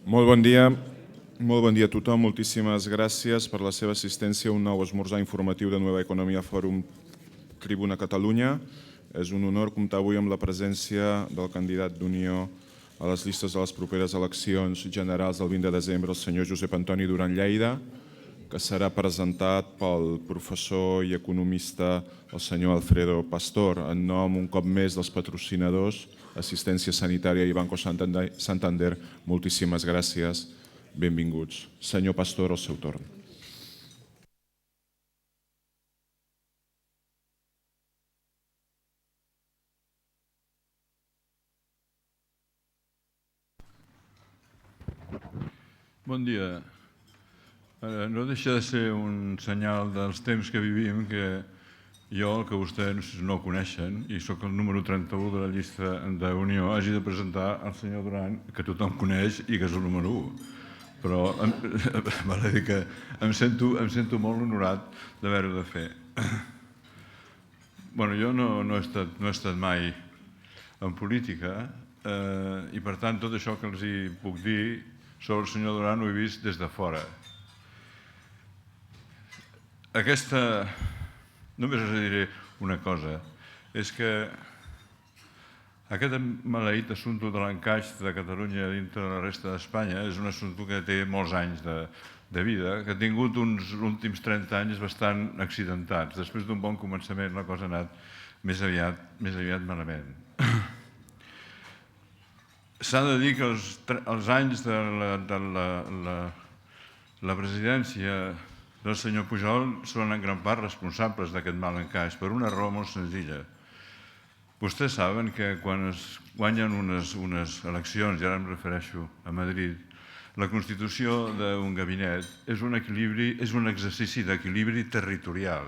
Molt bon dia a tothom. Moltíssimes gràcies per la seva assistència a un nou esmorzar informatiu de Nueva Economia Fòrum Tribuna Catalunya. És un honor comptar avui amb la presència del candidat d'Unió a les llistes de les properes eleccions generals del 20 de desembre, el senyor Josep Antoni Duran Lleida, que serà presentat pel professor i economista el senyor Alfredo Pastor. En nom, un cop més, dels patrocinadors, Assistència Sanitària i Banco Santander, moltíssimes gràcies. Benvinguts. Senyor Pastor, al seu torn. Bon dia. No deixa de ser un senyal dels temps que vivim que jo, el que vostès no coneixen, i sóc el número 31 de la llista d'Unió, hagi de presentar el senyor Duran, que tothom coneix i que és el número 1. Però val a dir que em sento molt honorat d'haver-ho de fer. Jo no he estat mai en política i, per tant, tot això que els hi puc dir sobre el senyor Duran ho he vist des de fora. Només us diré una cosa, és que aquest maleït assumpte de l'encaix de Catalunya dintre de la resta d'Espanya és un assumpte que té molts anys de vida, que ha tingut uns últims 30 anys bastant accidentats. Després d'un bon començament la cosa ha anat més aviat malament. S'ha de dir que els anys de la presidència del senyor Pujol són en gran part responsables d'aquest mal encaix, per una raó molt senzilla. Vostès saben que quan es guanyen unes eleccions, i ara em refereixo a Madrid, la constitució d'un gabinet és un exercici d'equilibri territorial.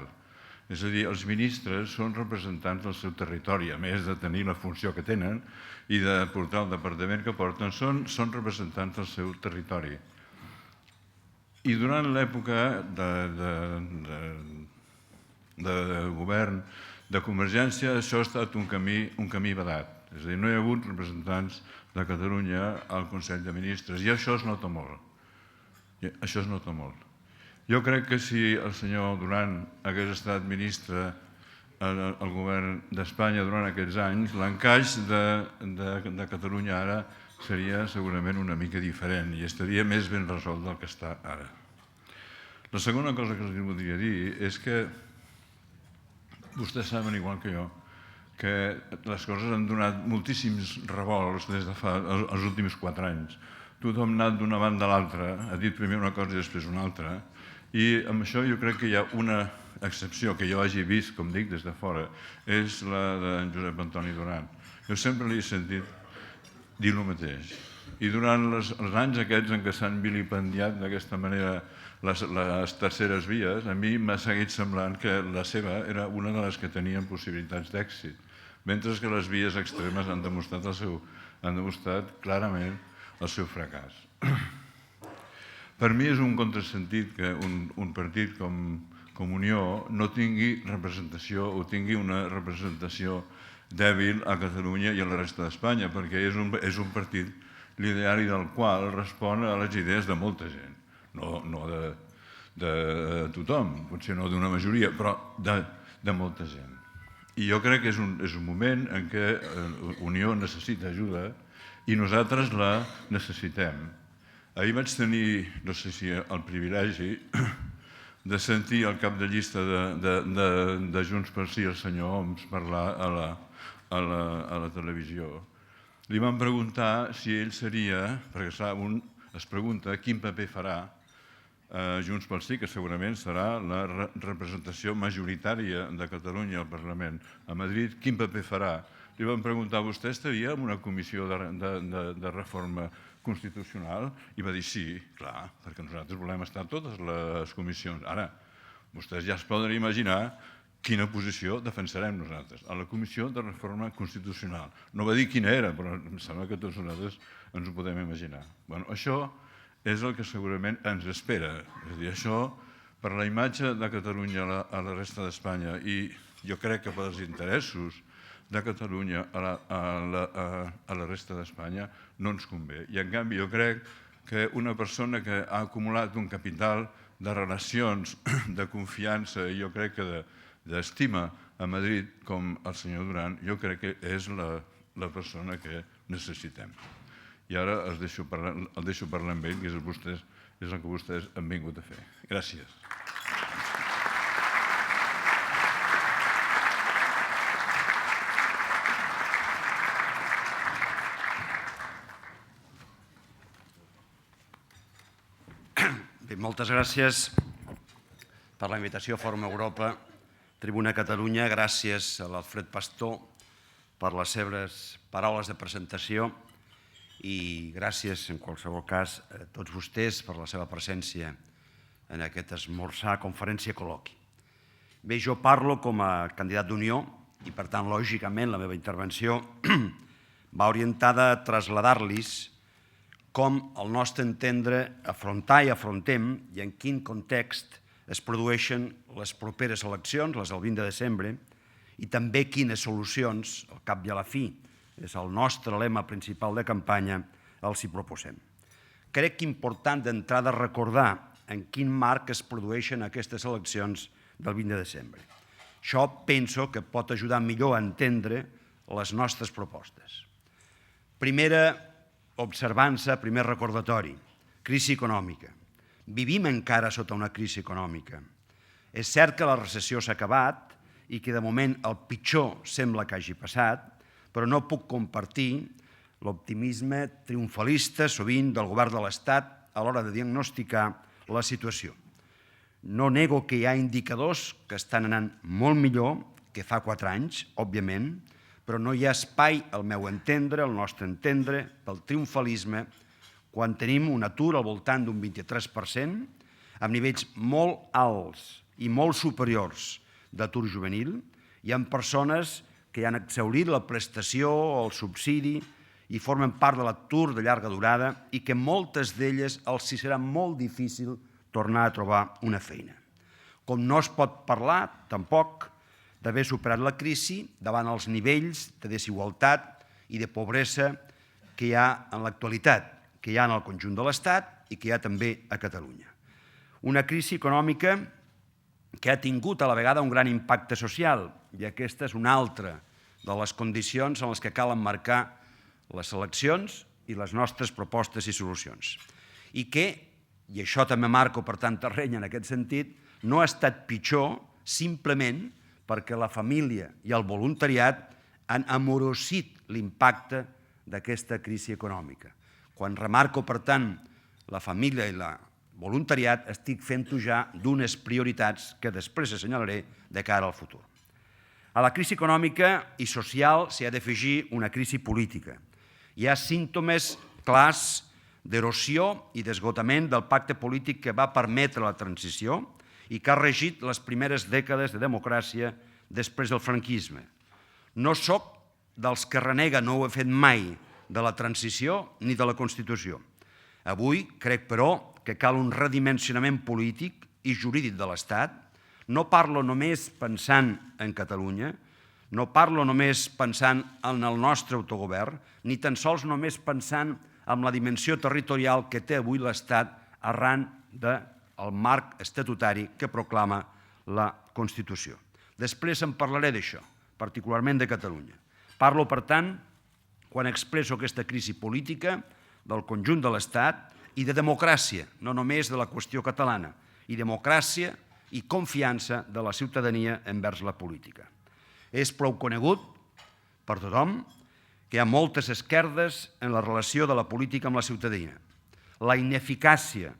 És a dir, els ministres són representants del seu territori, a més de tenir la funció que tenen i de portar el departament que porten, són representants del seu territori. I durant l'època de govern de Convergència això ha estat un camí vedat. És a dir, no hi ha hagut representants de Catalunya al Consell de Ministres i això es nota molt. Jo crec que si el senyor Duran hagués estat ministre al govern d'Espanya durant aquests anys, l'encaix de Catalunya ara seria segurament una mica diferent i estaria més ben resolt del que està ara. La segona cosa que els voldria dir és que vostès saben, igual que jo, que les coses han donat moltíssims revolts des de fa els últims 4 anys. Tothom ha anat d'una banda a l'altra, ha dit primer una cosa i després una altra, i amb això jo crec que hi ha una excepció que jo hagi vist, com dic, des de fora, és la d'en Josep Antoni Duran. Jo sempre li he sentit dir el mateix. I durant els anys aquests en què s'han vilipendiat d'aquesta manera les terceres vies, a mi m'ha seguit semblant que la seva era una de les que tenien possibilitats d'èxit, mentre que les vies extremes han demostrat clarament el seu fracàs. Per mi és un contrasentit que un partit com Unió no tingui representació o tingui una representació dèbil a Catalunya i a la resta d'Espanya, perquè és un partit l'ideari del qual respon a les idees de molta gent, no de tothom, potser no d'una majoria, però de molta gent. I jo crec que és un moment en què Unió necessita ajuda i nosaltres la necessitem. Ahir vaig tenir, no sé si el privilegi, de sentir el cap de llista de Junts pel Sí, el senyor Homs, parlar a la televisió. Li van preguntar si ell seria, perquè clar, un es pregunta quin paper farà Junts pel Sí, que segurament serà la representació majoritària de Catalunya al Parlament a Madrid, quin paper farà? Li van preguntar, vostè estaria en una comissió de reforma constitucional? I va dir sí, clar, perquè nosaltres volem estar a totes les comissions. Ara, vostès ja es poden imaginar quina posició defensarem nosaltres a la Comissió de Reforma Constitucional. No va dir quina era, però em sembla que tots nosaltres ens ho podem imaginar. Això és el que segurament ens espera. És a dir, això, per la imatge de Catalunya a la resta d'Espanya i jo crec que pels interessos de Catalunya a la resta d'Espanya no ens convé. I en canvi jo crec que una persona que ha acumulat un capital de relacions, de confiança i jo crec que d'estima a Madrid com el senyor Duran, jo crec que és la persona que necessitem. I ara el deixo parlar amb ell, que és el que vostès han vingut a fer. Gràcies. Bé, moltes gràcies per la invitació a Fòrum Europa, Tribuna Catalunya. Gràcies a l'Alfred Pastor per les seves paraules de presentació i gràcies, en qualsevol cas, a tots vostès per la seva presència en aquest esmorzar, conferència, col·loqui. Bé, jo parlo com a candidat d'Unió i, per tant, lògicament, la meva intervenció va orientada a traslladar-los com al nostre entendre afrontar i afrontem i en quin context es produeixen les properes eleccions, les del 20 de desembre, i també quines solucions, al cap i a la fi, és el nostre lema principal de campanya, els hi proposem. Crec que important d'entrada recordar en quin marc es produeixen aquestes eleccions del 20 de desembre. Això penso que pot ajudar millor a entendre les nostres propostes. Primera observança, primer recordatori, crisi econòmica. Vivim encara sota una crisi econòmica. És cert que la recessió s'ha acabat i que de moment el pitjor sembla que hagi passat, però no puc compartir l'optimisme triomfalista sovint del govern de l'Estat a l'hora de diagnosticar la situació. No nego que hi ha indicadors que estan anant molt millor que fa 4 anys, òbviament, però no hi ha espai, al meu entendre, al nostre entendre, pel triomfalisme, quan tenim un atur al voltant d'un 23%, amb nivells molt alts i molt superiors d'atur juvenil, i amb persones que han exhaurit la prestació o el subsidi i formen part de l'atur de llarga durada i que moltes d'elles els serà molt difícil tornar a trobar una feina. Com no es pot parlar, tampoc, d'haver superat la crisi davant els nivells de desigualtat i de pobresa que hi ha en l'actualitat, que hi ha en el conjunt de l'Estat i que hi ha també a Catalunya. Una crisi econòmica que ha tingut a la vegada un gran impacte social i aquesta és una altra de les condicions en les que cal emmarcar les eleccions i les nostres propostes i solucions. I que, i això també marco per tant terreny en aquest sentit, no ha estat pitjor simplement perquè la família i el voluntariat han amorosit l'impacte d'aquesta crisi econòmica. Quan remarco, per tant, la família i el voluntariat, estic fent-ho ja d'unes prioritats que després assenyalaré de cara al futur. A la crisi econòmica i social s'hi ha d'afegir una crisi política. Hi ha símptomes clars d'erosió i d'esgotament del pacte polític que va permetre la transició i que ha regit les primeres dècades de democràcia després del franquisme. No sóc dels que renega, no ho he fet mai, de la transició ni de la Constitució. Avui crec, però, que cal un redimensionament polític i jurídic de l'Estat. No parlo només pensant en Catalunya, no parlo només pensant en el nostre autogovern, ni tan sols només pensant en la dimensió territorial que té avui l'Estat arran del marc estatutari que proclama la Constitució. Després en parlaré d'això, particularment de Catalunya. Parlo, per tant, quan expresso aquesta crisi política del conjunt de l'Estat i de democràcia, no només de la qüestió catalana, i democràcia i confiança de la ciutadania envers la política. És prou conegut per tothom que hi ha moltes esquerdes en la relació de la política amb la ciutadania. La ineficàcia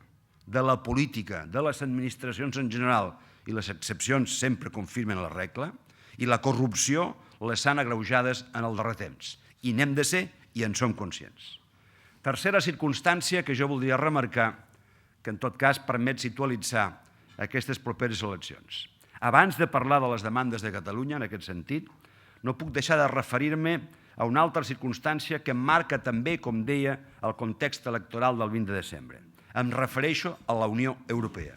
de la política, de les administracions en general, i les excepcions sempre confirmen la regla, i la corrupció les han agreujades en el darrer temps. I n'hem de ser i en som conscients. Tercera circumstància que jo voldria remarcar, que en tot cas permet situalitzar aquestes properes eleccions. Abans de parlar de les demandes de Catalunya, en aquest sentit, no puc deixar de referir-me a una altra circumstància que marca també, com deia, el context electoral del 20 de desembre. Em refereixo a la Unió Europea.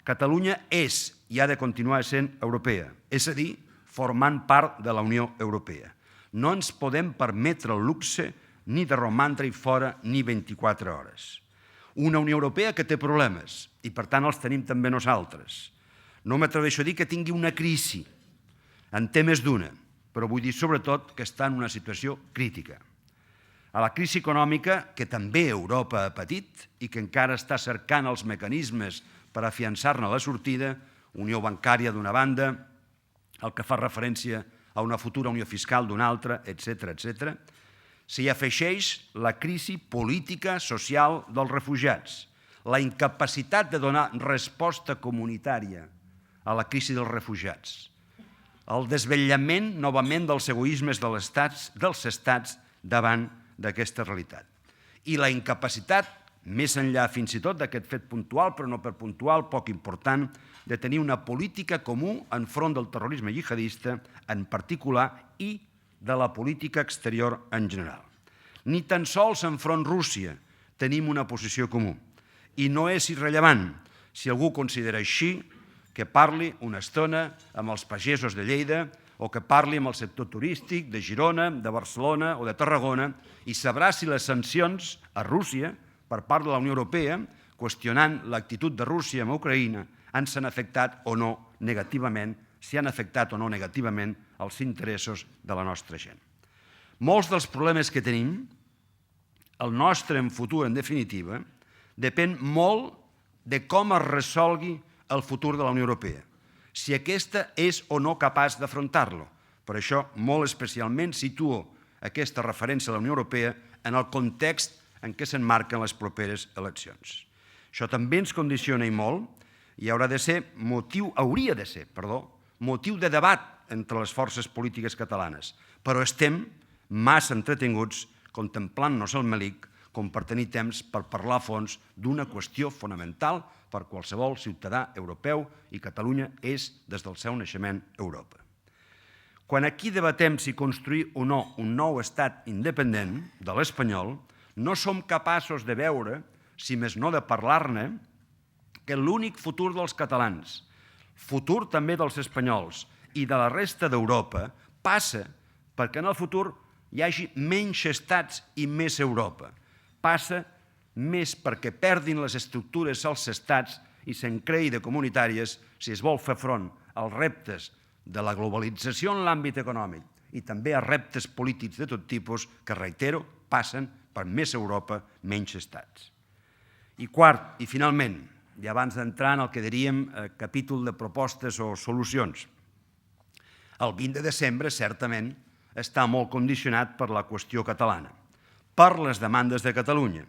Catalunya és i ha de continuar sent europea, és a dir, formant part de la Unió Europea. No ens podem permetre el luxe ni de romandre-hi fora ni 24 hores. Una Unió Europea que té problemes i, per tant, els tenim també nosaltres. No m'atreveixo a dir que tingui una crisi, en té més d'una, però vull dir sobretot que està en una situació crítica. A la crisi econòmica que també Europa ha patit i que encara està cercant els mecanismes per afiançar-ne la sortida, unió bancària d'una banda, el que fa referència a una futura unió fiscal d'una altra, etc., s'hi afegeix la crisi política social dels refugiats, la incapacitat de donar resposta comunitària a la crisi dels refugiats, el desvetllament novament dels egoismes dels estats davant d'aquesta realitat i la incapacitat, més enllà fins i tot d'aquest fet puntual, però no per puntual, poc important, de tenir una política comú enfront del terrorisme jihadista en particular i de la política exterior en general. Ni tan sols enfront Rússia tenim una posició comú i no és irrellevant si algú considera així que parli una estona amb els pagesos de Lleida o que parli amb el sector turístic de Girona, de Barcelona o de Tarragona i sabrà si les sancions a Rússia per part de la Unió Europea, qüestionant l'actitud de Rússia amb Ucraïna, ens han afectat o no negativament, si han afectat o no negativament els interessos de la nostra gent. Molts dels problemes que tenim, el nostre en futur, en definitiva, depèn molt de com es resolgui el futur de la Unió Europea, si aquesta és o no capaç d'afrontar-lo. Per això, molt especialment, situo aquesta referència a la Unió Europea en el context en què s'emmarquen les properes eleccions. Això també ens condiciona i molt i hauria de ser motiu de debat entre les forces polítiques catalanes, però estem massa entretinguts contemplant-nos el melic com per tenir temps per parlar a fons d'una qüestió fonamental per qualsevol ciutadà europeu i Catalunya és, des del seu naixement, Europa. Quan aquí debatem si construir o no un nou estat independent de l'espanyol, no som capaços de veure, si més no de parlar-ne, que l'únic futur dels catalans, futur també dels espanyols i de la resta d'Europa, passa perquè en el futur hi hagi menys estats i més Europa. Passa més perquè perdin les estructures als estats i se'n creï de comunitàries si es vol fer front als reptes de la globalització en l'àmbit econòmic i també a reptes polítics de tot tipus que, reitero, passen per més Europa, menys estats. I quart, i finalment, i abans d'entrar en el que diríem capítol de propostes o solucions, el 20 de desembre, certament, està molt condicionat per la qüestió catalana, per les demandes de Catalunya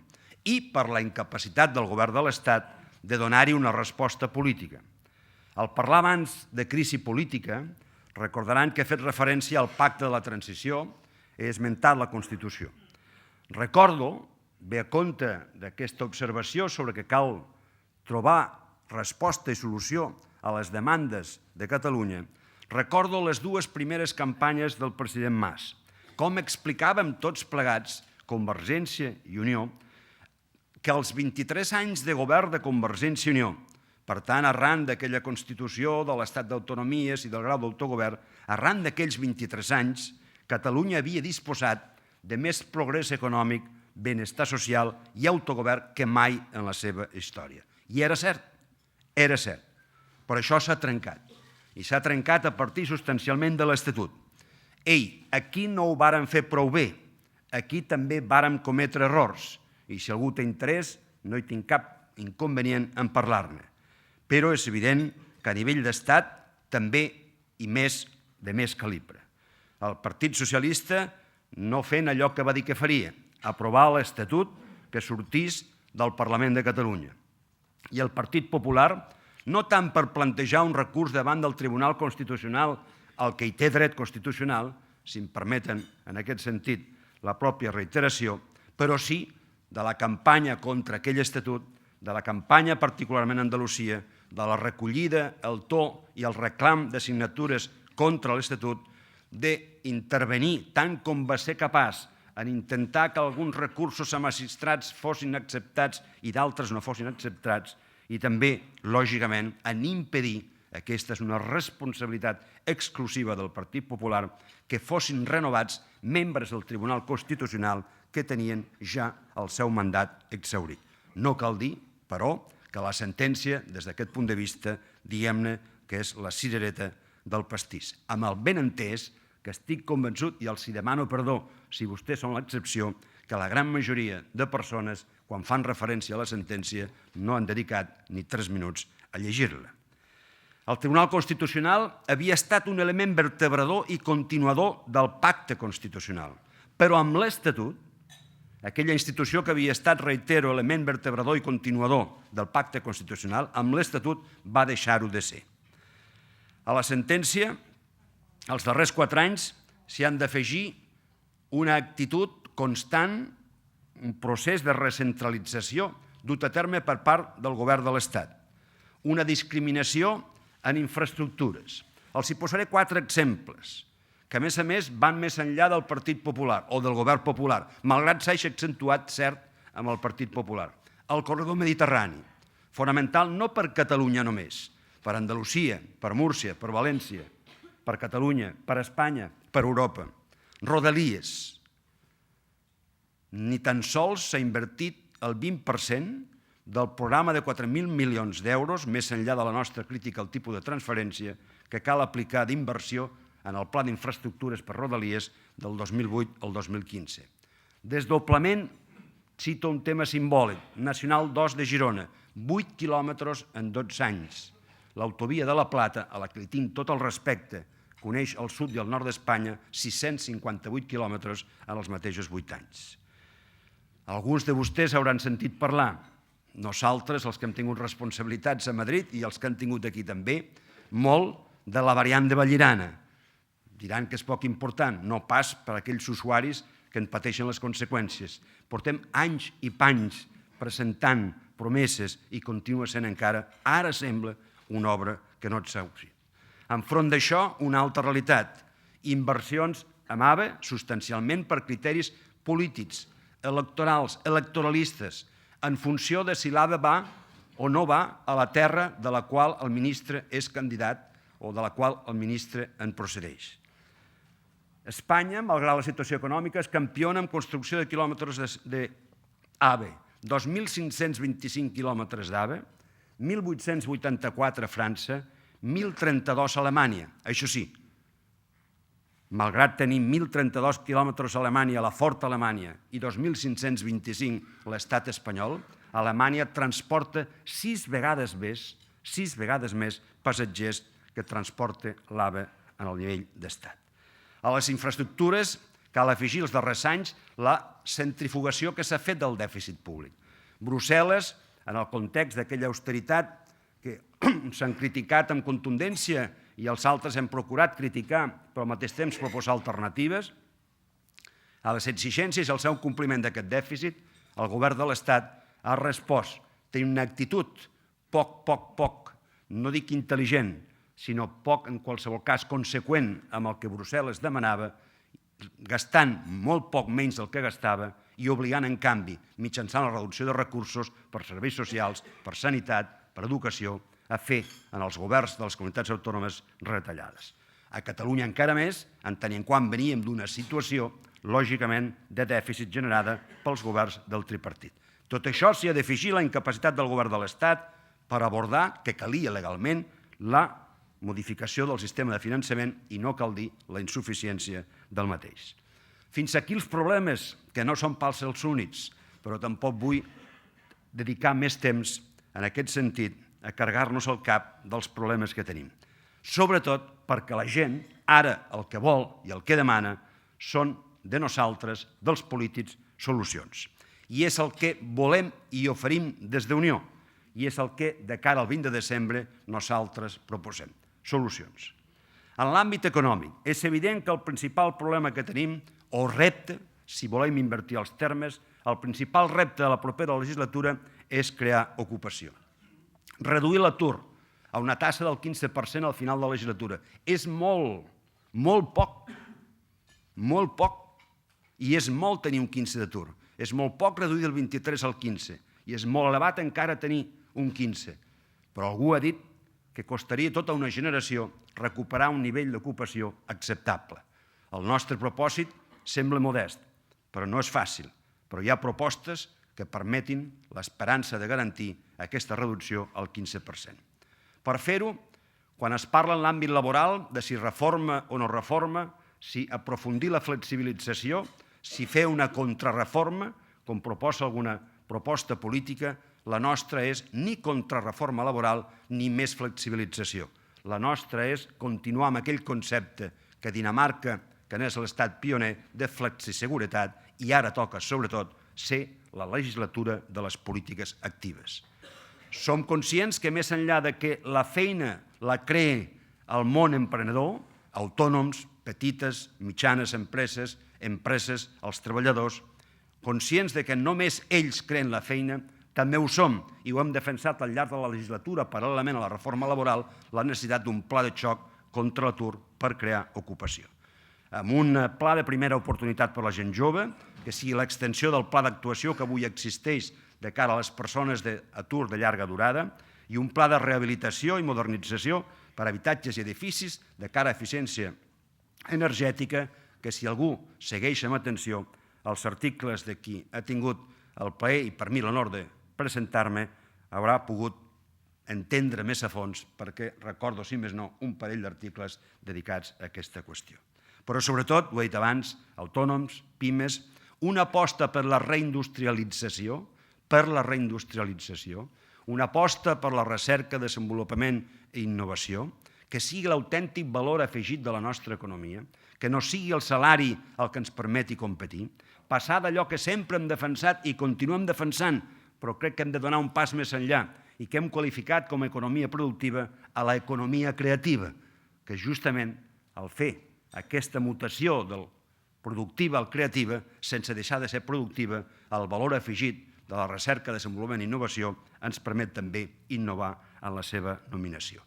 i per la incapacitat del govern de l'Estat de donar-hi una resposta política. Al parlar abans de crisi política, recordaran que he fet referència al pacte de la transició, he esmentat la Constitució. Recordo, ve a compte d'aquesta observació sobre que cal trobar resposta i solució a les demandes de Catalunya, recordo les dues primeres campanyes del president Mas, com explicàvem tots plegats, Convergència i Unió, que els 23 anys de govern de Convergència i Unió, per tant, arran d'aquella Constitució, de l'Estat d'autonomies i del grau d'autogovern, arran d'aquells 23 anys, Catalunya havia disposat de més progrés econòmic, benestar social i autogovern que mai en la seva història. I era cert, però això s'ha trencat. I s'ha trencat a partir substancialment de l'Estatut. Ei, aquí no ho vàrem fer prou bé, aquí també vàrem cometre errors, i si algú té interès no hi tinc cap inconvenient en parlar-ne. Però és evident que a nivell d'Estat també i de més calibre. El Partit Socialista no fent allò que va dir que faria, aprovar l'Estatut que sortís del Parlament de Catalunya. I el Partit Popular, no tant per plantejar un recurs davant del Tribunal Constitucional al que hi té dret constitucional, si em permeten en aquest sentit la pròpia reiteració, però sí de la campanya contra aquell estatut, de la campanya particularment a Andalusia, de la recollida, el to i el reclam de signatures contra l'Estatut, d'intervenir tant com va ser capaç en intentar que alguns recursos a magistrats fossin acceptats i d'altres no fossin acceptats, i també, lògicament, en impedir, aquesta és una responsabilitat exclusiva del Partit Popular, que fossin renovats membres del Tribunal Constitucional que tenien ja el seu mandat exhaurit. No cal dir, però, que la sentència, des d'aquest punt de vista, diguem-ne que és la cirereta del pastís. Amb el benentès que estic convençut, i els demano perdó si vostès són l'excepció, que la gran majoria de persones, quan fan referència a la sentència, no han dedicat ni 3 minuts a llegir-la. El Tribunal Constitucional havia estat un element vertebrador i continuador del pacte constitucional, però amb l'Estatut, aquella institució que havia estat, reitero, element vertebrador i continuador del pacte constitucional, amb l'Estatut va deixar-ho de ser. A la sentència, els darrers 4 anys, s'hi han d'afegir una actitud constant, un procés de recentralització dut a terme per part del govern de l'Estat, una discriminació en infraestructures. Els hi posaré 4 exemples, que a més van més enllà del Partit Popular o del govern popular, malgrat s'hagi accentuat, cert, amb el Partit Popular. El corredor mediterrani, fonamental no per Catalunya només, per Andalusia, per Múrcia, per València, per Catalunya, per Espanya, per Europa. Rodalies. Ni tan sols s'ha invertit el 20% del programa de 4.000 milions d'euros, més enllà de la nostra crítica al tipus de transferència, que cal aplicar d'inversió en el Pla d'Infraestructures per Rodalies del 2008 al 2015. Desdoblament, cito un tema simbòlic, Nacional 2 de Girona, 8 quilòmetres en 12 anys. L'autovia de la Plata, a la que li tinc tot el respecte, coneix el sud i el nord d'Espanya, 658 quilòmetres en els mateixos 8 anys. Alguns de vostès hauran sentit parlar, nosaltres, els que hem tingut responsabilitats a Madrid i els que han tingut aquí també, molt de la variant de Vallirana. Diran que és poc important, no pas per a aquells usuaris que en pateixen les conseqüències. Portem anys i panys presentant promeses i continua sent encara, ara sembla, una obra que no s'executa. Enfront d'això, una altra realitat. Inversions amb AVE substancialment per criteris polítics, electorals, electoralistes, en funció de si l'AVE va o no va a la terra de la qual el ministre és candidat o de la qual el ministre en procedeix. Espanya, malgrat la situació econòmica, és campiona en construcció de quilòmetres d'AVE. 2.525 quilòmetres d'AVE, 1.884 a França, 1.032 a Alemanya. Això sí, malgrat tenir 1.032 quilòmetres a Alemanya, la forta Alemanya, i 2.525 l'estat espanyol, Alemanya transporta 6 vegades més passatgers que transporta l'AVE en el nivell d'estat. A les infraestructures cal afegir els darrers anys la centrifugació que s'ha fet del dèficit públic. Brussel·les, en el context d'aquella austeritat que s'han criticat amb contundència i els altres hem procurat criticar, però al mateix temps proposar alternatives, a les exigències i al seu compliment d'aquest dèficit, el govern de l'Estat ha respost. Té una actitud poc, no dic intel·ligent, sinó poc, en qualsevol cas, conseqüent amb el que Brussel·les demanava, gastant molt poc menys del que gastava i obligant, en canvi, mitjançant la reducció de recursos per serveis socials, per sanitat, per educació, a fer en els governs de les comunitats autònomes retallades. A Catalunya encara més, en tant quan veníem d'una situació, lògicament, de dèficit generada pels governs del tripartit. Tot això s'hi ha d'afegir la incapacitat del govern de l'Estat per abordar, que calia legalment, la modificació del sistema de finançament i no cal dir la insuficiència del mateix. Fins aquí els problemes, que no són pas els únics, però tampoc vull dedicar més temps en aquest sentit a carregar-nos el cap dels problemes que tenim. Sobretot perquè la gent ara el que vol i el que demana són de nosaltres, dels polítics, solucions. I és el que volem i oferim des d'Unió, i és el que, de cara al 20 de desembre, nosaltres proposem. Solucions. En l'àmbit econòmic, és evident que el principal problema que tenim, o repte, si volem invertir els termes, el principal repte de la propera legislatura és crear ocupació. Reduir l'atur a una tassa del 15% al final de la legislatura. És molt poc, i és molt tenir un 15 d'atur. És molt poc reduir del 23 al 15, i és molt elevat encara tenir un 15. Però algú ha dit que costaria tota una generació recuperar un nivell d'ocupació acceptable. El nostre propòsit sembla modest, però no és fàcil. Però hi ha propostes que permetin l'esperança de garantir aquesta reducció al 15%. Per fer-ho, quan es parla en l'àmbit laboral de si reforma o no reforma, si aprofundir la flexibilització, si fer una contrarreforma, com proposa alguna proposta política, la nostra és ni contrarreforma laboral ni més flexibilització. La nostra és continuar amb aquell concepte que Dinamarca, que n'és l'estat pioner, de flexiseguretat, i ara toca, sobretot, ser la legislatura de les polítiques actives. Som conscients que més enllà de que la feina la crea el món emprenedor, autònoms, petites, mitjanes empreses, els treballadors, conscients de que només ells creen la feina, també ho som i ho hem defensat al llarg de la legislatura, paral·lelament a la reforma laboral, la necessitat d'un pla de xoc contra l'atur per crear ocupació. Amb un pla de primera oportunitat per a la gent jove, que sigui l'extensió del pla d'actuació que avui existeix de cara a les persones d'atur de llarga durada, i un pla de rehabilitació i modernització per a habitatges i edificis de cara a eficiència energètica, que si algú segueix amb atenció els articles de qui ha tingut el plaer i per mi l'honor de presentar-me, haurà pogut entendre més a fons, perquè recordo, si més no, un parell d'articles dedicats a aquesta qüestió. Però sobretot, ho he dit abans, autònoms, pimes, una aposta per la reindustrialització, una aposta per la recerca, desenvolupament i innovació, que sigui l'autèntic valor afegit de la nostra economia, que no sigui el salari el que ens permeti competir, passar d'allò que sempre hem defensat i continuem defensant, però crec que hem de donar un pas més enllà i que hem qualificat com a economia productiva a l'economia creativa, que justament al fer aquesta mutació del productiva al creativa, sense deixar de ser productiva, el valor afegit de la recerca, desenvolupament i innovació ens permet també innovar en la seva nominació.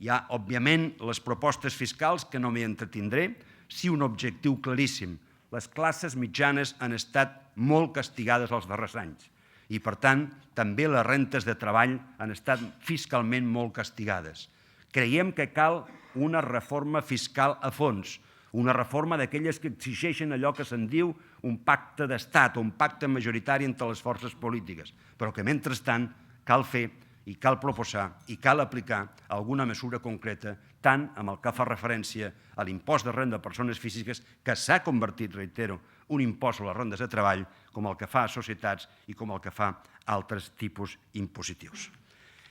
Hi ha, òbviament, les propostes fiscals, que no m'hi entretindré, sí un objectiu claríssim. Les classes mitjanes han estat molt castigades els darrers anys i, per tant, també les rentes de treball han estat fiscalment molt castigades. Creiem que cal una reforma fiscal a fons, una reforma d'aquelles que exigeixen allò que se'n diu un pacte d'estat o un pacte majoritari entre les forces polítiques, però que, mentrestant, cal fer i cal proposar i cal aplicar alguna mesura concreta, tant amb el que fa referència a l'impost de renda de persones físiques, que s'ha convertit, reitero, un impost a les rendes de treball, com el que fa a societats i com el que fa a altres tipus impositius.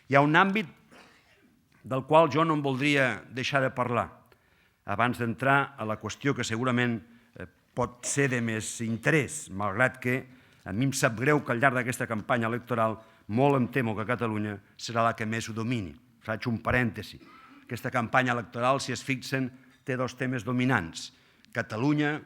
Hi ha un àmbit del qual jo no em voldria deixar de parlar, abans d'entrar a la qüestió que segurament pot ser de més interès, malgrat que a mi em sap greu que al llarg d'aquesta campanya electoral molt em temo que Catalunya serà la que més ho domini. Faig un parèntesi. Aquesta campanya electoral, si es fixen, té dos temes dominants. Catalunya,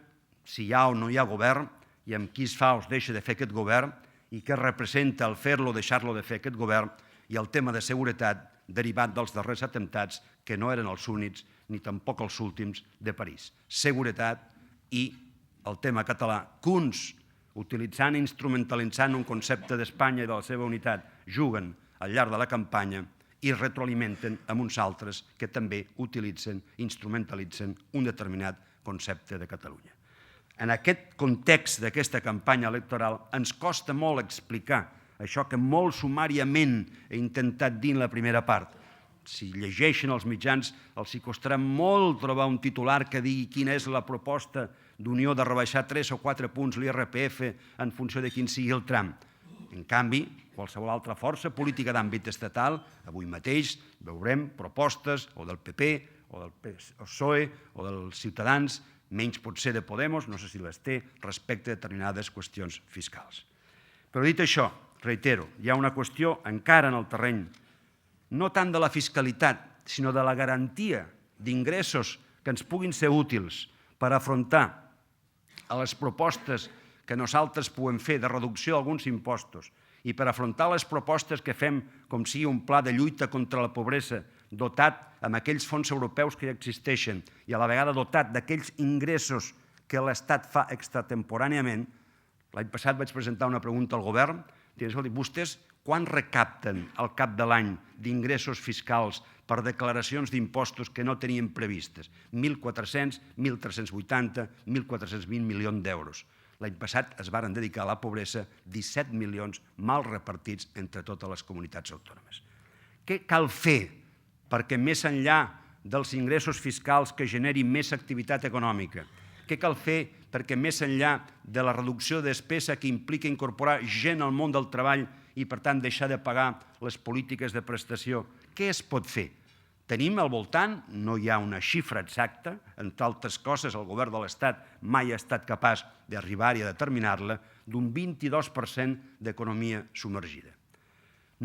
si hi ha o no hi ha govern, i amb qui es fa o es deixa de fer aquest govern, i què representa el fer-lo o deixar-lo de fer aquest govern, i el tema de seguretat derivat dels darrers atemptats, que no eren els únics ni tampoc els últims de París. Seguretat i el tema català, que uns, utilitzant i instrumentalitzant un concepte d'Espanya i de la seva unitat, juguen al llarg de la campanya i retroalimenten amb uns altres que també utilitzen, instrumentalitzen un determinat concepte de Catalunya. En aquest context d'aquesta campanya electoral ens costa molt explicar això que molt sumàriament he intentat dir en la primera part. Si llegeixen els mitjans, els hi costarà molt trobar un titular que digui quina és la proposta d'Unió de rebaixar 3 o 4 punts l'IRPF en funció de quin sigui el tram. En canvi, qualsevol altra força política d'àmbit estatal, avui mateix veurem propostes o del PP o del PSOE o dels Ciutadans, menys potser de Podemos, no sé si les té, respecte a determinades qüestions fiscals. Però dit això, reitero, hi ha una qüestió encara en el terreny no tant de la fiscalitat, sinó de la garantia d'ingressos que ens puguin ser útils per afrontar a les propostes que nosaltres puguem fer de reducció d'alguns impostos i per afrontar les propostes que fem com sigui un pla de lluita contra la pobresa dotat amb aquells fons europeus que ja existeixen i a la vegada dotat d'aquells ingressos que l'Estat fa extratemporàniament. L'any passat vaig presentar una pregunta al govern, escolti, vostès quan recapten al cap de l'any d'ingressos fiscals per declaracions d'impostos que no tenien previstes? 1.400, 1.380, 1.420 milions d'euros. L'any passat es varen dedicar a la pobresa 17 milions mal repartits entre totes les comunitats autònomes. Què cal fer perquè més enllà dels ingressos fiscals que generin més activitat econòmica? Què cal fer perquè més enllà de la reducció de despesa que implica incorporar gent al món del treball i per tant deixar de pagar les polítiques de prestació, què es pot fer? Tenim al voltant, no hi ha una xifra exacta, entre altres coses el govern de l'Estat mai ha estat capaç d'arribar-hi a determinar-la, d'un 22% d'economia submergida.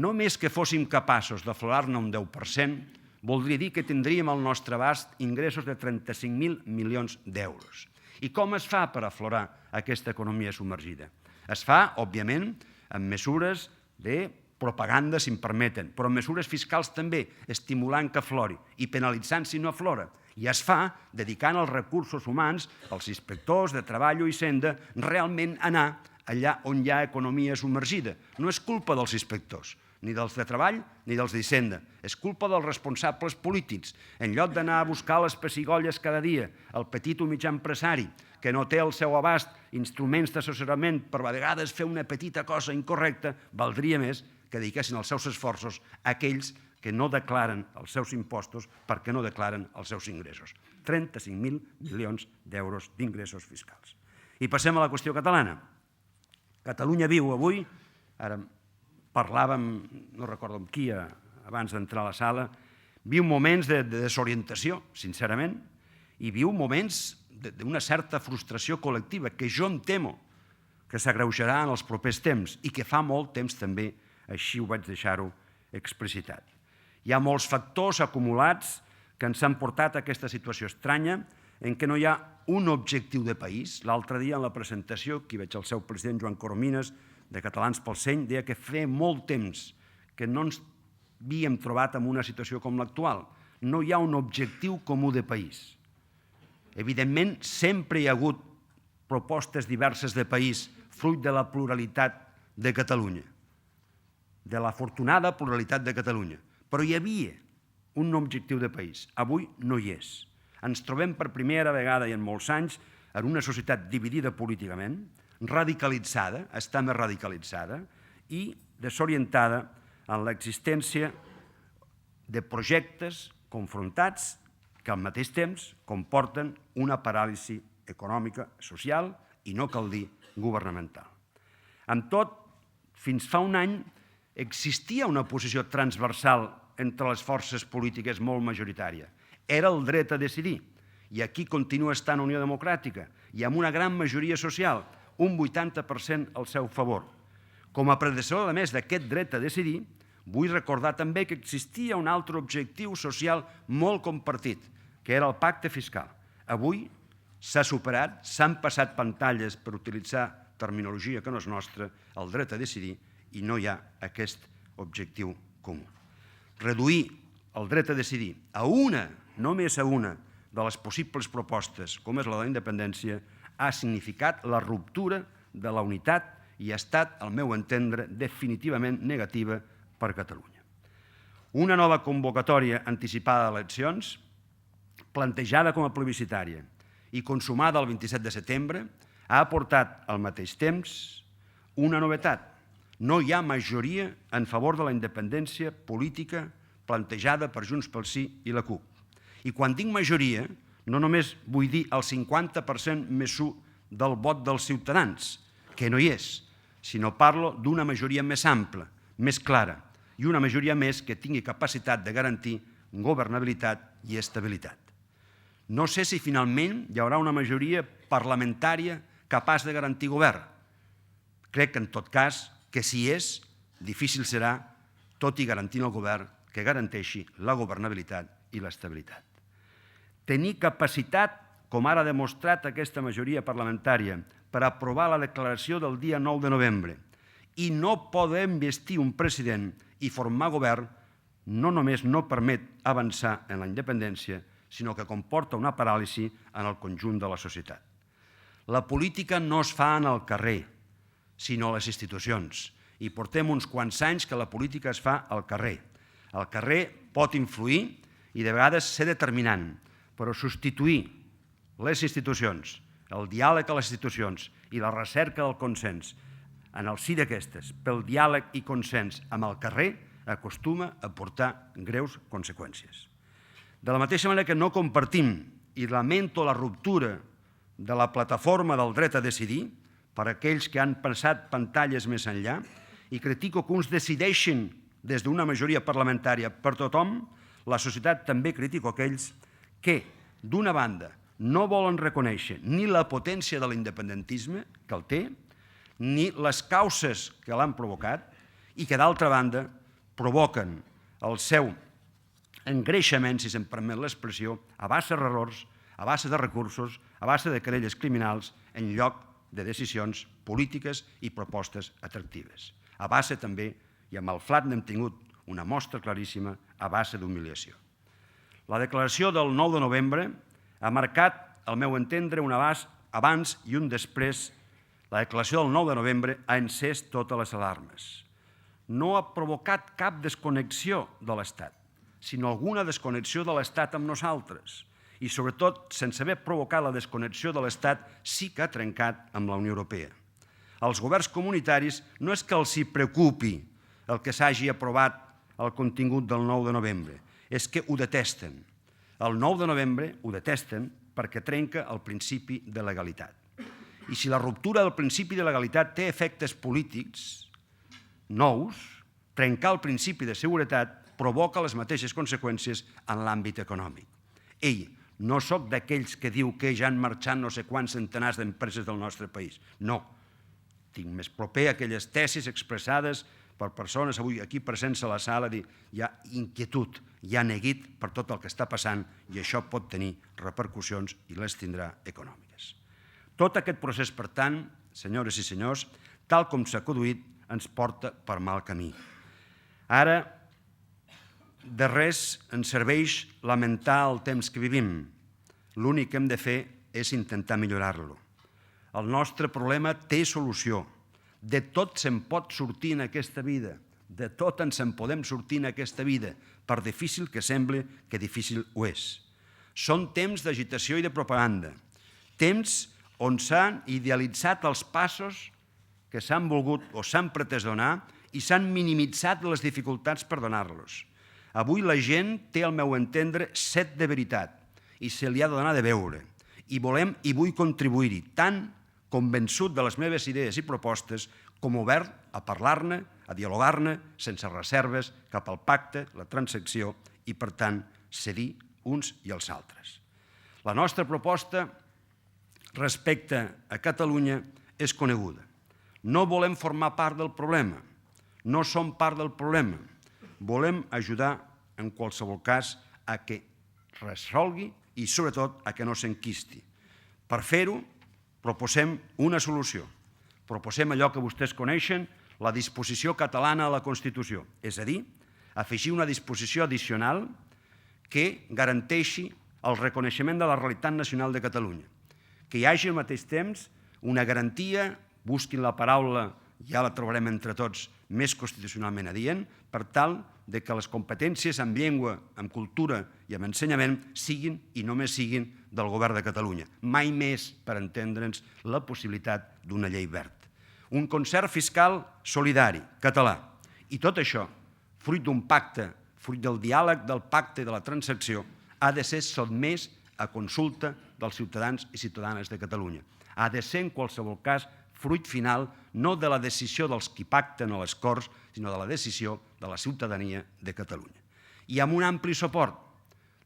Només que fóssim capaços d'aflorar-ne un 10%, voldria dir que tindríem al nostre abast ingressos de 35.000 milions d'euros. I com es fa per aflorar aquesta economia submergida? Es fa, òbviament, amb mesures de propaganda, si em permeten, però amb mesures fiscals també, estimulant que aflori i penalitzant si no aflora. I es fa dedicant els recursos humans, els inspectors de Treball o Hisenda, realment anar allà on hi ha economia submergida. No és culpa dels inspectors, ni dels de Treball ni dels d'Hisenda. És culpa dels responsables polítics. En lloc d'anar a buscar les pessigolles cada dia, el petit o mitjà empresari, que no té al seu abast instruments d'assessorament per a vegades fer una petita cosa incorrecta, valdria més que dediquessin els seus esforços a aquells que no declaren els seus impostos perquè no declaren els seus ingressos. 35.000 milions d'euros d'ingressos fiscals. I passem a la qüestió catalana. Catalunya viu avui, ara parlàvem, no recordo amb qui, abans d'entrar a la sala, viu moments de desorientació, sincerament, i viu moments d'una certa frustració col·lectiva que jo em temo que s'agreujarà en els propers temps i que fa molt temps també així ho vaig deixar-ho explicitat. Hi ha molts factors acumulats que ens han portat a aquesta situació estranya en què no hi ha un objectiu de país. L'altre dia en la presentació, aquí veig el seu president Joan Coromines, de Catalans pel Seny, deia que feia molt temps que no ens havíem trobat en una situació com l'actual. No hi ha un objectiu comú de país. Evidentment, sempre hi ha hagut propostes diverses de país fruit de la pluralitat de Catalunya, de l'afortunada pluralitat de Catalunya. Però hi havia un objectiu de país. Avui no hi és. Ens trobem per primera vegada i en molts anys en una societat dividida políticament, radicalitzada, està més radicalitzada, i desorientada en l'existència de projectes confrontats que al mateix temps comporten una paràlisi econòmica, social i, no cal dir, governamental. Amb tot, fins fa un any existia una posició transversal entre les forces polítiques molt majoritària. Era el dret a decidir, i aquí continua estant Unió Democràtica, i amb una gran majoria social, un 80% al seu favor. Com a predecessor, a més, d'aquest dret a decidir, vull recordar també que existia un altre objectiu social molt compartit, que era el pacte fiscal. Avui s'ha superat, s'han passat pantalles per utilitzar terminologia que no és nostra, el dret a decidir, i no hi ha aquest objectiu comú. Reduir el dret a decidir a una, només a una, de les possibles propostes, com és la de la independència, ha significat la ruptura de la unitat i ha estat, al meu entendre, definitivament negativa per a Catalunya. Una nova convocatòria anticipada d'eleccions, plantejada com a plebiscitària i consumada el 27 de setembre, ha aportat al mateix temps una novetat. No hi ha majoria en favor de la independència política plantejada per Junts pel Sí i la CUP. I quan dic majoria, no només vull dir el 50% més 1 del vot dels ciutadans, que no hi és, sinó parlo d'una majoria més ampla, més clara, i una majoria més que tingui capacitat de garantir governabilitat i estabilitat. No sé si finalment hi haurà una majoria parlamentària capaç de garantir govern. Crec que, en tot cas, que si és, difícil serà, tot i garantint el govern, que garanteixi la governabilitat i l'estabilitat. Tenir capacitat, com ara ha demostrat aquesta majoria parlamentària, per aprovar la declaració del dia 9 de novembre i no poder investir un president i formar govern, no només no permet avançar en la independència, sinó que comporta una paràlisi en el conjunt de la societat. La política no es fa en el carrer, sinó a les institucions. I portem uns quants anys que la política es fa al carrer. El carrer pot influir i de vegades ser determinant, però substituir les institucions el diàleg a les institucions i la recerca del consens en el si d'aquestes, pel diàleg i consens amb el carrer, acostuma a portar greus conseqüències. De la mateixa manera que no compartim i lamento la ruptura de la plataforma del dret a decidir per aquells que han passat pantalles més enllà i critico que uns decideixin des d'una majoria parlamentària per tothom, la societat també critico aquells que, d'una banda, no volen reconèixer ni la potència de l'independentisme, que el té, ni les causes que l'han provocat i que, d'altra banda, provoquen el seu engreixament, si se'm permet l'expressió, a base d'errors, a base de recursos, a base de querelles criminals, en lloc de decisions polítiques i propostes atractives. A base també, i amb el FLAT n'hem tingut una mostra claríssima, a base d'humiliació. La declaració del 9 de novembre ha marcat, al meu entendre, un abans i un després. La declaració del 9 de novembre ha encès totes les alarmes. No ha provocat cap desconnexió de l'Estat, sinó alguna desconnexió de l'Estat amb nosaltres. I, sobretot, sense haver provocat la desconnexió de l'Estat, sí que ha trencat amb la Unió Europea. Als governs comunitaris no és que els hi preocupi el que s'hagi aprovat el contingut del 9 de novembre, és que ho detesten. El 9 de novembre ho detesten perquè trenca el principi de legalitat. I si la ruptura del principi de legalitat té efectes polítics nous, trencar el principi de seguretat provoca les mateixes conseqüències en l'àmbit econòmic. No sóc d'aquells que diu que ja han marxat no sé quants centenars d'empreses del nostre país. No. Tinc més proper aquelles tesis expressades per persones avui aquí presents a la sala, dir hi ha inquietud, hi ha neguit per tot el que està passant i això pot tenir repercussions i les tindrà econòmiques. Tot aquest procés, per tant, senyores i senyors, tal com s'ha conduït, ens porta per mal camí. Ara, de res ens serveix lamentar el temps que vivim. L'únic que hem de fer és intentar millorar-lo. El nostre problema té solució. De tot se'n pot sortir en aquesta vida. De tot ens en podem sortir en aquesta vida, per difícil que sembli que difícil ho és. Són temps d'agitació i de propaganda. Temps on s'han idealitzat els passos que s'han volgut o s'han pretès donar i s'han minimitzat les dificultats per donar-los. Avui la gent té, al meu entendre, set de veritat i se li ha de donar de veure. I volem i vull contribuir-hi, tant convençut de les meves idees i propostes com obert a parlar-ne, a dialogar-ne, sense reserves, cap al pacte, la transacció i, per tant, cedir uns i els altres. La nostra proposta respecte a Catalunya és coneguda. No volem formar part del problema, no som part del problema. Volem ajudar, en qualsevol cas, a que resolgui i, sobretot, a que no s'enquisti. Per fer-ho, proposem una solució. Proposem allò que vostès coneixen, la disposició catalana a la Constitució, és a dir, afegir una disposició addicional que garanteixi el reconeixement de la realitat nacional de Catalunya. Que hi hagi al mateix temps una garantia, busquin la paraula, ja la trobarem entre tots, més constitucionalment adient, per tal que les competències en llengua, en cultura i en ensenyament siguin i només siguin del Govern de Catalunya. Mai més, per entendre'ns, la possibilitat d'una llei verd. Un concert fiscal solidari, català. I tot això, fruit d'un pacte, fruit del diàleg, del pacte i de la transacció, ha de ser sotmès a consulta dels ciutadans i ciutadanes de Catalunya. Ha de ser, en qualsevol cas, fruit final no de la decisió dels qui pacten a les Corts, sinó de la decisió de la ciutadania de Catalunya. I amb un ampli suport,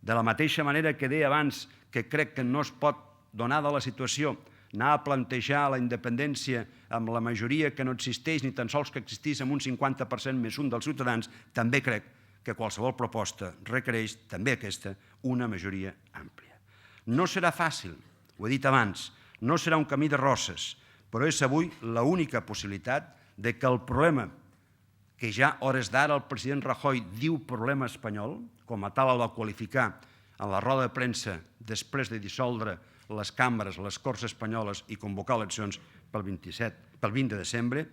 de la mateixa manera que deia abans que crec que no es pot, donada la situació, anar a plantejar la independència amb la majoria que no existeix, ni tan sols que existís amb un 50% més un dels ciutadans, també crec que qualsevol proposta requereix, també aquesta, una majoria àmplia. No serà fàcil, ho he dit abans, no serà un camí de roses, però és avui l'única possibilitat que el problema que ja a hores d'ara el president Rajoy diu problema espanyol, com a tal el va qualificar en la roda de premsa després de dissoldre les cambres, les Corts espanyoles i convocar eleccions pel 20 de desembre,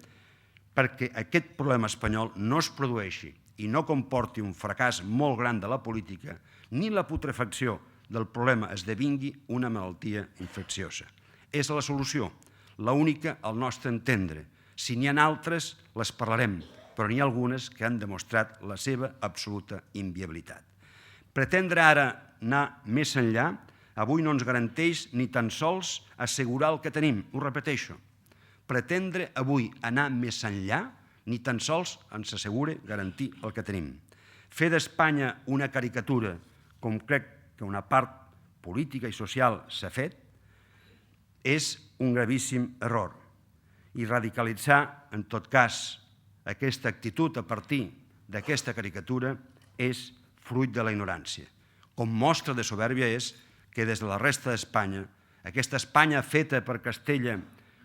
perquè aquest problema espanyol no es produeixi i no comporti un fracàs molt gran de la política, ni la putrefacció del problema esdevingui una malaltia infecciosa. És la solució, l'única al nostre entendre. Si n'hi ha altres, les parlarem, però n'hi ha algunes que han demostrat la seva absoluta inviabilitat. Pretendre ara anar més enllà avui no ens garanteix ni tan sols assegurar el que tenim, ho repeteixo. Pretendre avui anar més enllà ni tan sols ens assegura garantir el que tenim. Fer d'Espanya una caricatura, com crec que una part política i social s'ha fet, és un gravíssim error. I radicalitzar, en tot cas, aquesta actitud a partir d'aquesta caricatura és fruit de la ignorància. Com mostra de soberbia és que des de la resta d'Espanya, aquesta Espanya feta per Castella,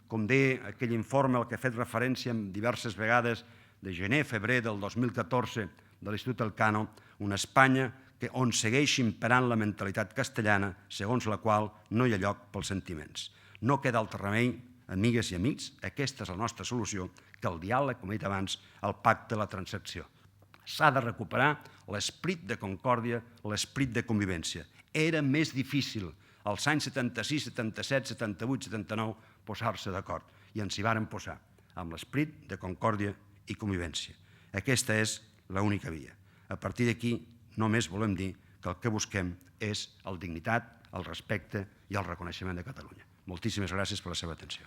com deia aquell informe al que he fet referència diverses vegades, de gener-febrer del 2014 de l'Institut Elcano, una Espanya on segueix imperant la mentalitat castellana, segons la qual no hi ha lloc pels sentiments. No queda altre remei, amigues i amics, aquesta és la nostra solució, que el diàleg, com he dit abans, el pacte, la transacció. S'ha de recuperar l'esperit de concòrdia, l'esperit de convivència. Era més difícil als anys 76, 77, 78, 79 posar-se d'acord i ens hi varen posar amb l'esperit de concòrdia i convivència. Aquesta és l'única via. A partir d'aquí només volem dir que el que busquem és la dignitat, el respecte i el reconeixement de Catalunya. Moltíssimes gràcies per la seva atenció.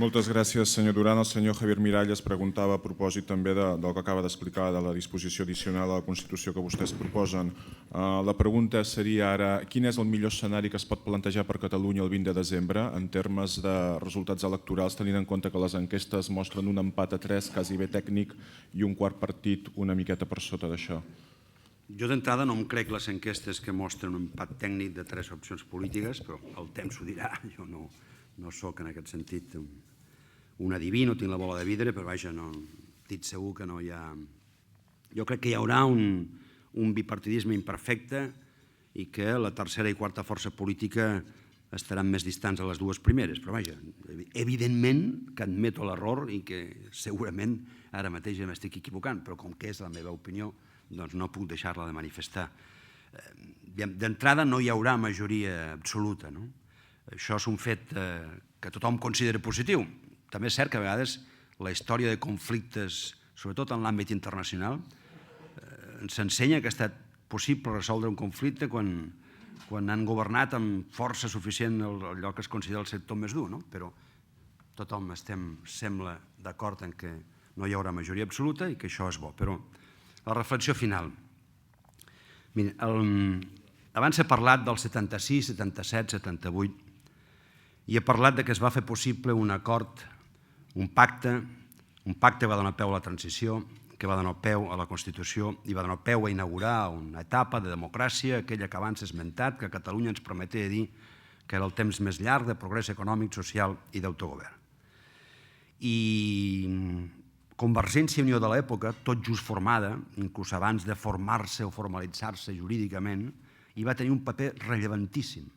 Moltes gràcies, senyor Duran. El senyor Javier Miralles preguntava a propòsit també del que acaba d'explicar de la disposició addicional a la Constitució que vostès proposen. La pregunta seria ara, quin és el millor escenari que es pot plantejar per Catalunya el 20 de desembre en termes de resultats electorals, tenint en compte que les enquestes mostren un empat a 3, quasi bé tècnic, i un quart partit una miqueta per sota d'això? Jo d'entrada no em crec les enquestes que mostren un empat tècnic de 3 opcions polítiques, però el temps ho dirà. Jo no soc en aquest sentit un adiví, no tinc la bola de vidre, però vaja, estic segur que no hi ha... Jo crec que hi haurà un bipartidisme imperfecte i que la tercera i quarta força política estaran més distants a les dues primeres, però vaja, evidentment que admeto l'error i que segurament ara mateix ja m'estic equivocant, però com que és la meva opinió, doncs no puc deixar-la de manifestar. D'entrada no hi haurà majoria absoluta, no? Això és un fet que tothom considera positiu. També és cert que a vegades la història de conflictes, sobretot en l'àmbit internacional, ens ensenya que ha estat possible resoldre un conflicte quan han governat amb força suficient allò que es considera el sector més dur, però tothom sembla d'acord en que no hi haurà majoria absoluta i que això és bo. Però la reflexió final. Abans he parlat del 76, 77, 78 i he parlat que es va fer possible un acord, un pacte que va donar peu a la transició, que va donar peu a la Constitució i va donar peu a inaugurar una etapa de democràcia, aquella que abans he esmentat, que a Catalunya ens permetia dir que era el temps més llarg de progrés econòmic, social i d'autogovern. I Convergència i Unió de l'època, tot just formada, inclús abans de formar-se o formalitzar-se jurídicament, hi va tenir un paper relevantíssim.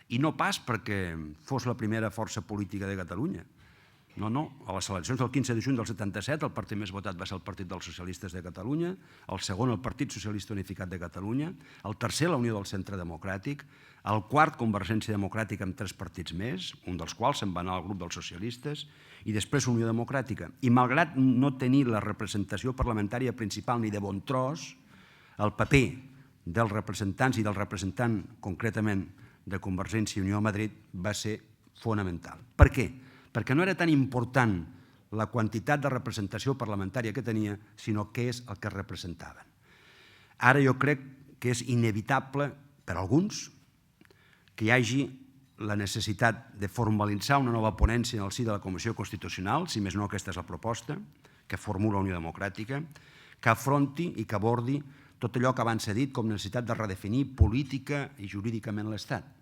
I no pas perquè fos la primera força política de Catalunya. No. A les eleccions del 15 de juny del 77 el partit més votat va ser el Partit dels Socialistes de Catalunya, el segon el Partit Socialista Unificat de Catalunya, el tercer la Unió del Centre Democràtic, el quart Convergència Democràtica amb 3 partits més, un dels quals se'n va anar al grup dels socialistes, i després Unió Democràtica. I malgrat no tenir la representació parlamentària principal ni de bon tros, el paper dels representants i del representant concretament de Convergència i Unió a Madrid va ser fonamental. Per què? Perquè no era tan important la quantitat de representació parlamentària que tenia, sinó què és el que representaven. Ara jo crec que és inevitable per a alguns que hi hagi la necessitat de formalitzar una nova ponència en el si de la Comissió Constitucional, si més no aquesta és la proposta que formula Unió Democràtica, que afronti i que abordi tot allò que abans s'ha dit com necessitat de redefinir política i jurídicament l'Estat.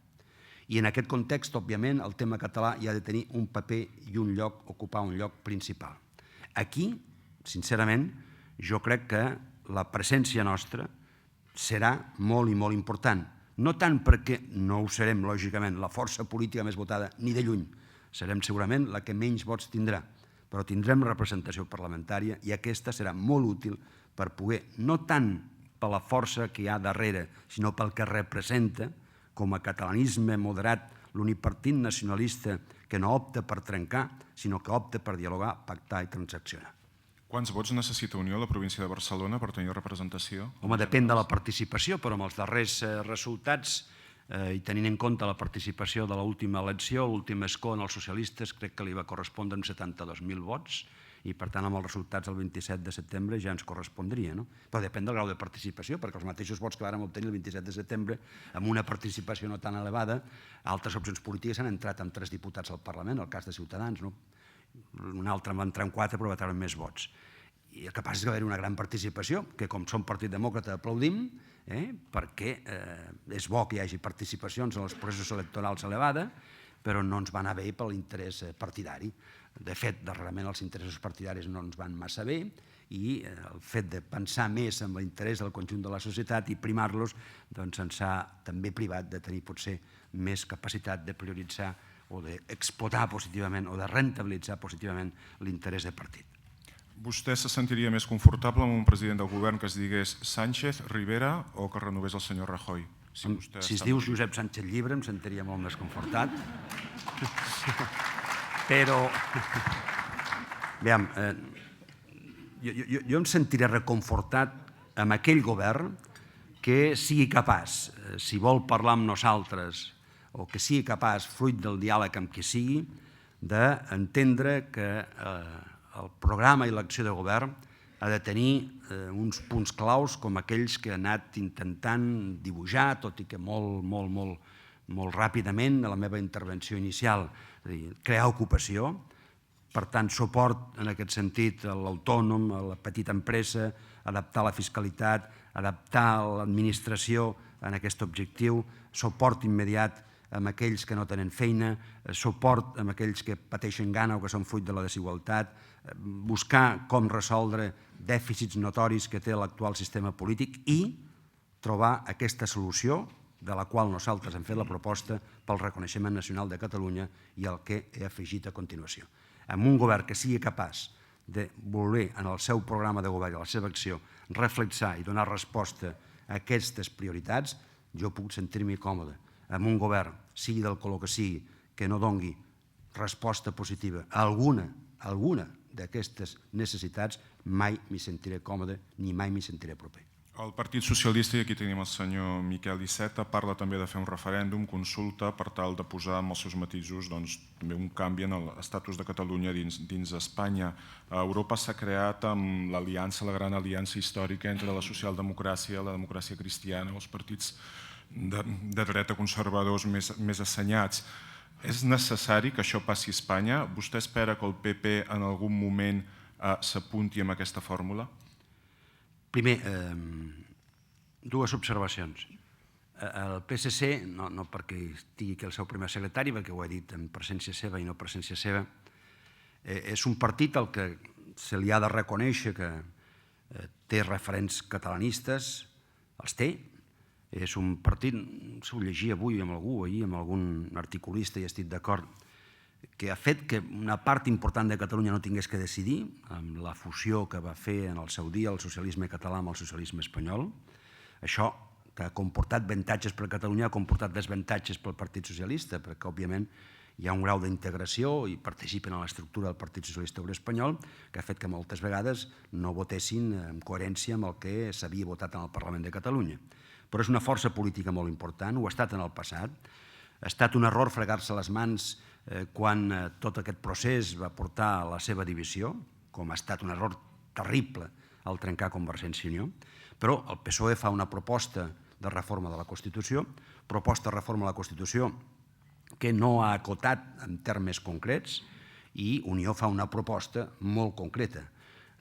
I en aquest context, òbviament, el tema català hi ha de tenir un paper i un lloc, ocupar un lloc principal. Aquí, sincerament, jo crec que la presència nostra serà molt i molt important, no tant perquè no ho serem, lògicament, la força política més votada ni de lluny, serem segurament la que menys vots tindrà, però tindrem representació parlamentària i aquesta serà molt útil per poder, no tant per la força que hi ha darrere, sinó pel que representa com a catalanisme moderat, l'unipartit nacionalista que no opta per trencar, sinó que opta per dialogar, pactar i transaccionar. Quants vots necessita Unió a la província de Barcelona per tenir representació? Home, depèn de la participació, però amb els darrers resultats i tenint en compte la participació de l'última elecció, l'últim escó en els socialistes, crec que li va correspondre amb 72.000 vots i, per tant, amb els resultats del 27 de setembre ja ens correspondria. Però depèn del grau de participació, perquè els mateixos vots que vàrem obtenir el 27 de setembre, amb una participació no tan elevada, altres opcions polítiques han entrat amb 3 diputats al Parlament, el cas de Ciutadans, un altre va entrar en 4 però va treure més vots. I el que passa és que va haver una gran participació, que com som Partit Demòcrata aplaudim, perquè és bo que hi hagi participacions en els processos electorals elevada, però no ens va anar bé per l'interès partidari. De fet, darrerament els interessos partidaris no ens van massa bé i el fet de pensar més en l'interès del conjunt de la societat i primar-los ens ha també privat de tenir potser més capacitat de prioritzar o d'explotar positivament o de rentabilitzar positivament l'interès de partit. Vostè se sentiria més confortable amb un president del govern que es digués Sánchez, Rivera o que renovés el senyor Rajoy? Si es diu Josep Sánchez Llibre em sentiria molt més confortat. Però, veiem, jo em sentiré reconfortat amb aquell govern que sigui capaç, si vol parlar amb nosaltres, o que sigui capaç, fruit del diàleg amb qui sigui, d'entendre que el programa i l'acció de govern ha de tenir uns punts claus com aquells que ha anat intentant dibuixar, tot i que molt ràpidament a la meva intervenció inicial, és a dir, crear ocupació, per tant, suport en aquest sentit a l'autònom, a la petita empresa, adaptar la fiscalitat, adaptar l'administració en aquest objectiu, suport immediat amb aquells que no tenen feina, suport amb aquells que pateixen gana o que són fruit de la desigualtat, buscar com resoldre dèficits notoris que té l'actual sistema polític i trobar aquesta solució de la qual nosaltres hem fet la proposta pel reconeixement nacional de Catalunya i el que he afegit a continuació. Amb un govern que sigui capaç de voler en el seu programa de govern i la seva acció reflexar i donar resposta a aquestes prioritats, jo puc sentir-m'hi còmode. Amb un govern, sigui del color que sigui, que no dongui resposta positiva a alguna d'aquestes necessitats, mai m'hi sentiré còmode ni mai m'hi sentiré proper. El Partit Socialista, i aquí tenim el senyor Miquel Iceta, parla també de fer un referèndum, consulta, per tal de posar amb els seus matisos també un canvi en l'estatus de Catalunya dins Espanya. A Europa s'ha creat amb l'aliança, la gran aliança històrica entre la socialdemocràcia, la democràcia cristiana, els partits de dreta conservadors més assenyats. És necessari que això passi a Espanya? Vostè espera que el PP en algun moment s'apunti amb aquesta fórmula? Primer, dues observacions. El PSC, no perquè estigui aquí el seu primer secretari, perquè ho he dit en presència seva i no presència seva, és un partit al que se li ha de reconèixer que té referents catalanistes, els té. És un partit, s'ho llegia avui amb algú, ahir amb algun articulista i estic d'acord, que ha fet que una part important de Catalunya no tingués que decidir amb la fusió que va fer en el seu dia el socialisme català amb el socialisme espanyol. Això que ha comportat avantatges per a Catalunya ha comportat desavantatges pel Partit Socialista, perquè òbviament hi ha un grau d'integració i participen en l'estructura del Partit Socialista Obrer Espanyol que ha fet que moltes vegades no votessin en coherència amb el que s'havia votat en el Parlament de Catalunya. Però és una força política molt important, ho ha estat en el passat. Ha estat un error fregar-se les mans quan tot aquest procés va portar a la seva divisió, com ha estat un error terrible al trencar Convergència i Unió, però el PSOE fa una proposta de reforma de la Constitució, proposta de reforma de la Constitució que no ha acotat en termes concrets i Unió fa una proposta molt concreta.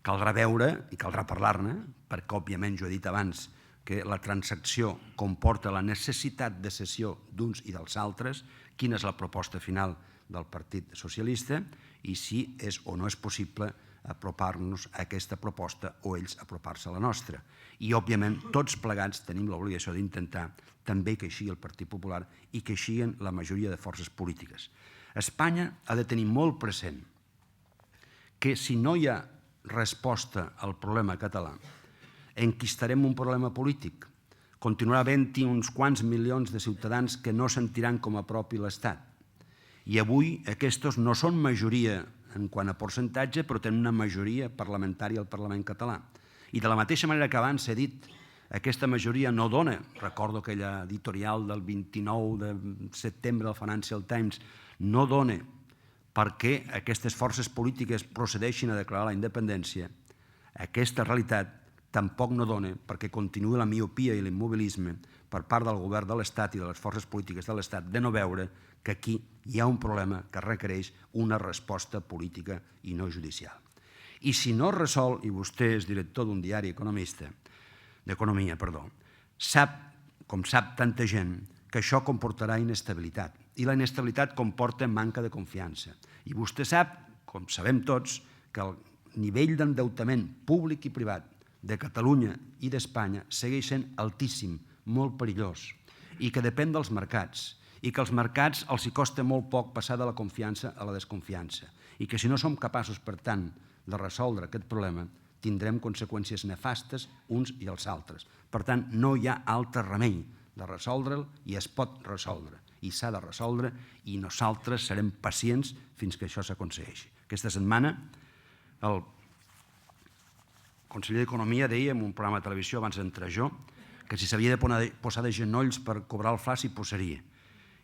Caldrà veure i caldrà parlar-ne, perquè òbviament jo he dit abans que la transacció comporta la necessitat de cessió d'uns i dels altres, quina és la proposta final del Partit Socialista i si és o no és possible apropar-nos a aquesta proposta o ells apropar-se a la nostra. I, òbviament, tots plegats tenim l'obligació d'intentar també que així el Partit Popular i que així la majoria de forces polítiques. Espanya ha de tenir molt present que si no hi ha resposta al problema català, enquistarem un problema polític. Continuarà havent-hi uns quants milions de ciutadans que no sentiran com a propi l'Estat. I avui aquests no són majoria en quant a percentatge, però tenen una majoria parlamentària al Parlament català. I de la mateixa manera que abans he dit, aquesta majoria no dona, recordo aquella editorial del 29 de setembre del Financial Times, no dona perquè aquestes forces polítiques procedeixin a declarar la independència, aquesta realitat tampoc no dona perquè continuï la miopia i l'immobilisme per part del govern de l'Estat i de les forces polítiques de l'Estat de no veure que aquí hi ha un problema que requereix una resposta política i no judicial. I si no es resol, i vostè és director d'un diari d'economia, sap, com sap tanta gent, que això comportarà inestabilitat. I la inestabilitat comporta manca de confiança. I vostè sap, com sabem tots, que el nivell d'endeutament públic i privat de Catalunya i d'Espanya segueix sent altíssim, molt perillós, i que depèn dels mercats, i que als mercats els hi costa molt poc passar de la confiança a la desconfiança, i que si no som capaços, per tant, de resoldre aquest problema, tindrem conseqüències nefastes uns i els altres. Per tant, no hi ha altre remei de resoldre'l i es pot resoldre, i s'ha de resoldre, i nosaltres serem pacients fins que això s'aconsegueixi. Aquesta setmana el conseller d'Economia deia en un programa de televisió abans d'entrar jo que si s'havia de posar de genolls per cobrar el fla s'hi posaria.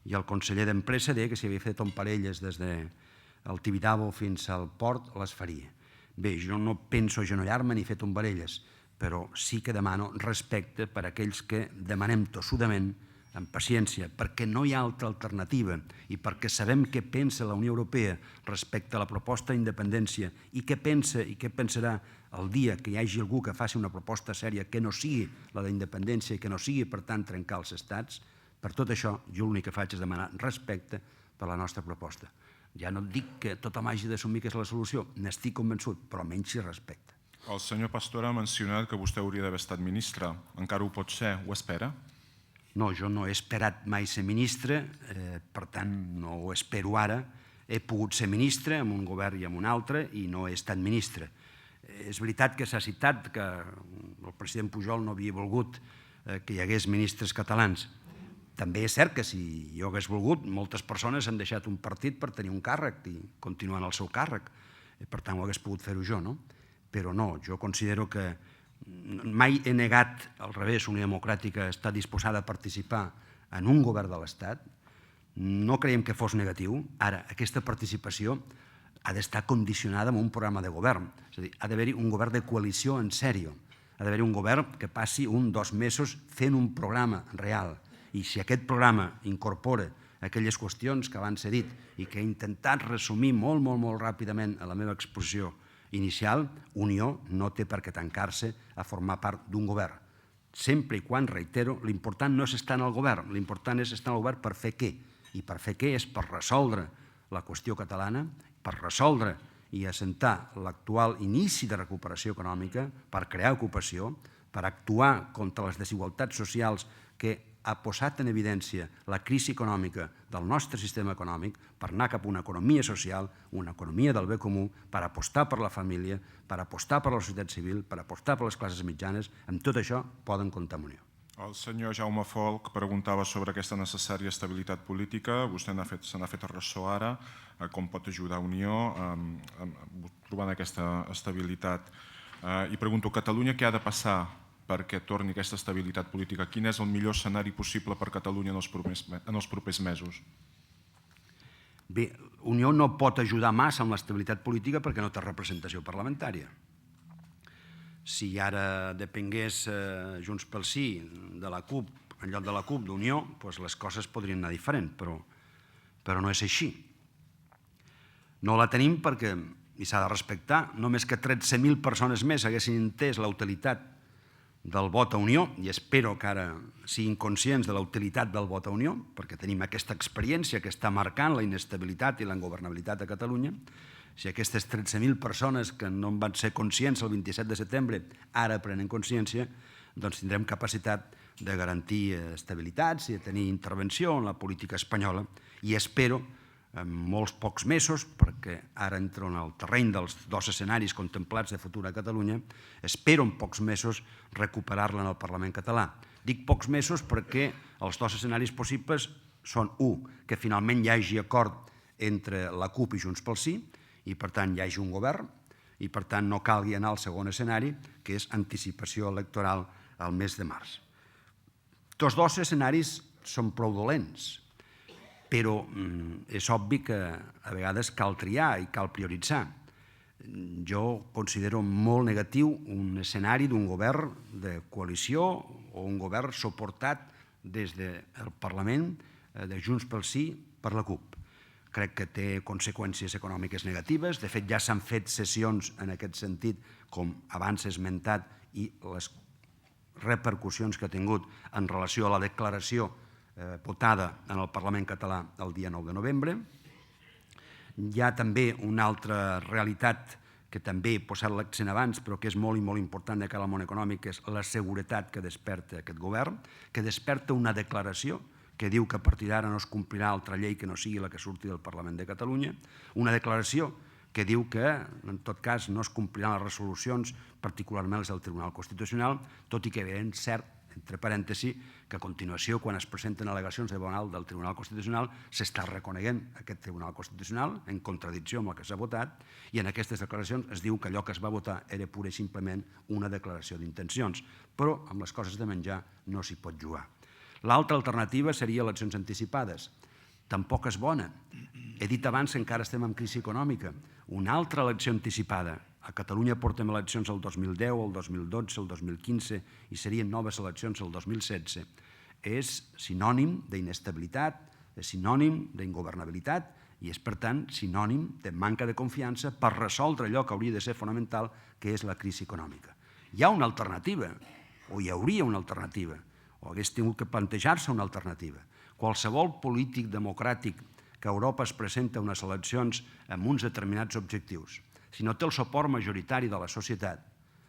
I el conseller d'Empresa deia que si havia fet tomparelles des del Tibidabo fins al port les faria. Bé, jo no penso agenollar-me ni fer tombarelles, però sí que demano respecte per a aquells que demanem tossudament, amb paciència, perquè no hi ha altra alternativa i perquè sabem què pensa la Unió Europea respecte a la proposta d'independència i què pensa i què pensarà el dia que hi hagi algú que faci una proposta sèria que no sigui la d'independència i que no sigui, per tant, trencar els estats. Per tot això, jo l'únic que faig és demanar respecte per la nostra proposta. Ja no et dic que tothom hagi d'assumir que és la solució, n'estic convençut, però menys si respecte. El senyor Pastor ha mencionat que vostè hauria d'haver estat ministre. Encara ho pot ser? Ho espera? No, jo no he esperat mai ser ministre, per tant, no ho espero ara. He pogut ser ministre en un govern i en un altre i no he estat ministre. És veritat que s'ha citat que el president Pujol no havia volgut que hi hagués ministres catalans. També és cert que si jo hagués volgut, moltes persones han deixat un partit per tenir un càrrec i continuen el seu càrrec. Per tant, ho hagués pogut fer-ho jo, no? Però no, jo considero que mai he negat, al revés, Unió Democràtica està disposada a participar en un govern de l'Estat. No creiem que fos negatiu. Ara, aquesta participació ha d'estar condicionada amb un programa de govern. És a dir, ha d'haver-hi un govern de coalició en sèrio. Ha d'haver-hi un govern que passi 1 o 2 mesos fent un programa real. I si aquest programa incorpora aquelles qüestions que abans he dit i que he intentat resumir molt, molt, molt ràpidament a la meva exposició inicial, Unió no té per què tancar-se a formar part d'un govern. Sempre i quan, reitero, l'important no és estar en el govern, l'important és estar en el govern per fer què? I per fer què és per resoldre la qüestió catalana, per resoldre i assentar l'actual inici de recuperació econòmica, per crear ocupació, per actuar contra les desigualtats socials que ha posat en evidència la crisi econòmica del nostre sistema econòmic, per anar cap a una economia social, una economia del bé comú, per apostar per la família, per apostar per la societat civil, per apostar per les classes mitjanes. Amb tot això poden comptar amb Unió. El senyor Jaume Folch preguntava sobre aquesta necessària estabilitat política. Vostè se n'ha fet ressò ara. Com pot ajudar Unió trobant aquesta estabilitat? I pregunto, Catalunya què ha de passar perquè torni aquesta estabilitat política? Quin és el millor escenari possible per Catalunya en els propers mesos? Bé, Unió no pot ajudar massa amb l'estabilitat política perquè no té representació parlamentària. Si ara depengués Junts pel Sí de la CUP, en lloc de la CUP, d'Unió, doncs les coses podrien anar diferent, però no és així. No la tenim perquè, i s'ha de respectar, només que 13.000 persones més haguessin entès la utilitat del vot a Unió, i espero que ara siguin conscients de la utilitat del vot a Unió, perquè tenim aquesta experiència que està marcant la inestabilitat i la ingovernabilitat a Catalunya. Si aquestes 13.000 persones que no en van ser conscients el 27 de setembre ara prenen consciència, doncs tindrem capacitat de garantir estabilitats i de tenir intervenció en la política espanyola i espero en molts pocs mesos, perquè ara entro en el terreny dels dos escenaris contemplats de futur a Catalunya, espero en pocs mesos recuperar-la en el Parlament català. Dic pocs mesos perquè els dos escenaris possibles són, un, que finalment hi hagi acord entre la CUP i Junts pel Sí, i per tant hi hagi un govern, i per tant no calgui anar al segon escenari, que és anticipació electoral al mes de març. Tots dos escenaris són prou dolents, però és obvi que a vegades cal triar i cal prioritzar. Jo considero molt negatiu un escenari d'un govern de coalició o un govern suportat des del Parlament de Junts pel Sí per la CUP. Crec que té conseqüències econòmiques negatives. De fet, ja s'han fet sessions en aquest sentit, com abans he esmentat, i les repercussions que ha tingut en relació a la declaració votada en el Parlament català el dia 9 de novembre. Hi ha també una altra realitat que també he posat l'accent abans, però que és molt i molt important de cara al món econòmic, que és la seguretat que desperta aquest govern, que desperta una declaració que diu que a partir d'ara no es complirà altra llei que no sigui la que surti del Parlament de Catalunya, una declaració que diu que, en tot cas, no es compliran les resolucions, particularment les del Tribunal Constitucional, tot i que és cert, entre parèntesi, que a continuació, quan es presenten al·legacions de bonal del Tribunal Constitucional, s'està reconeguent aquest Tribunal Constitucional en contradicció amb el que s'ha votat, i en aquestes declaracions es diu que allò que es va votar era pura i simplement una declaració d'intencions. Però amb les coses de menjar no s'hi pot jugar. L'altra alternativa seria eleccions anticipades. Tampoc és bona. He dit abans que encara estem en crisi econòmica. Una altra elecció anticipada. A Catalunya portem eleccions el 2010, el 2012, el 2015 i serien noves eleccions el 2016. És sinònim d'inestabilitat, és sinònim d'ingovernabilitat i és, per tant, sinònim de manca de confiança per resoldre allò que hauria de ser fonamental, que és la crisi econòmica. Hi ha una alternativa, o hi hauria una alternativa, o hagués tingut que plantejar-se una alternativa. Qualsevol polític democràtic que a Europa es presenta a unes eleccions amb uns determinats objectius, si no té el suport majoritari de la societat,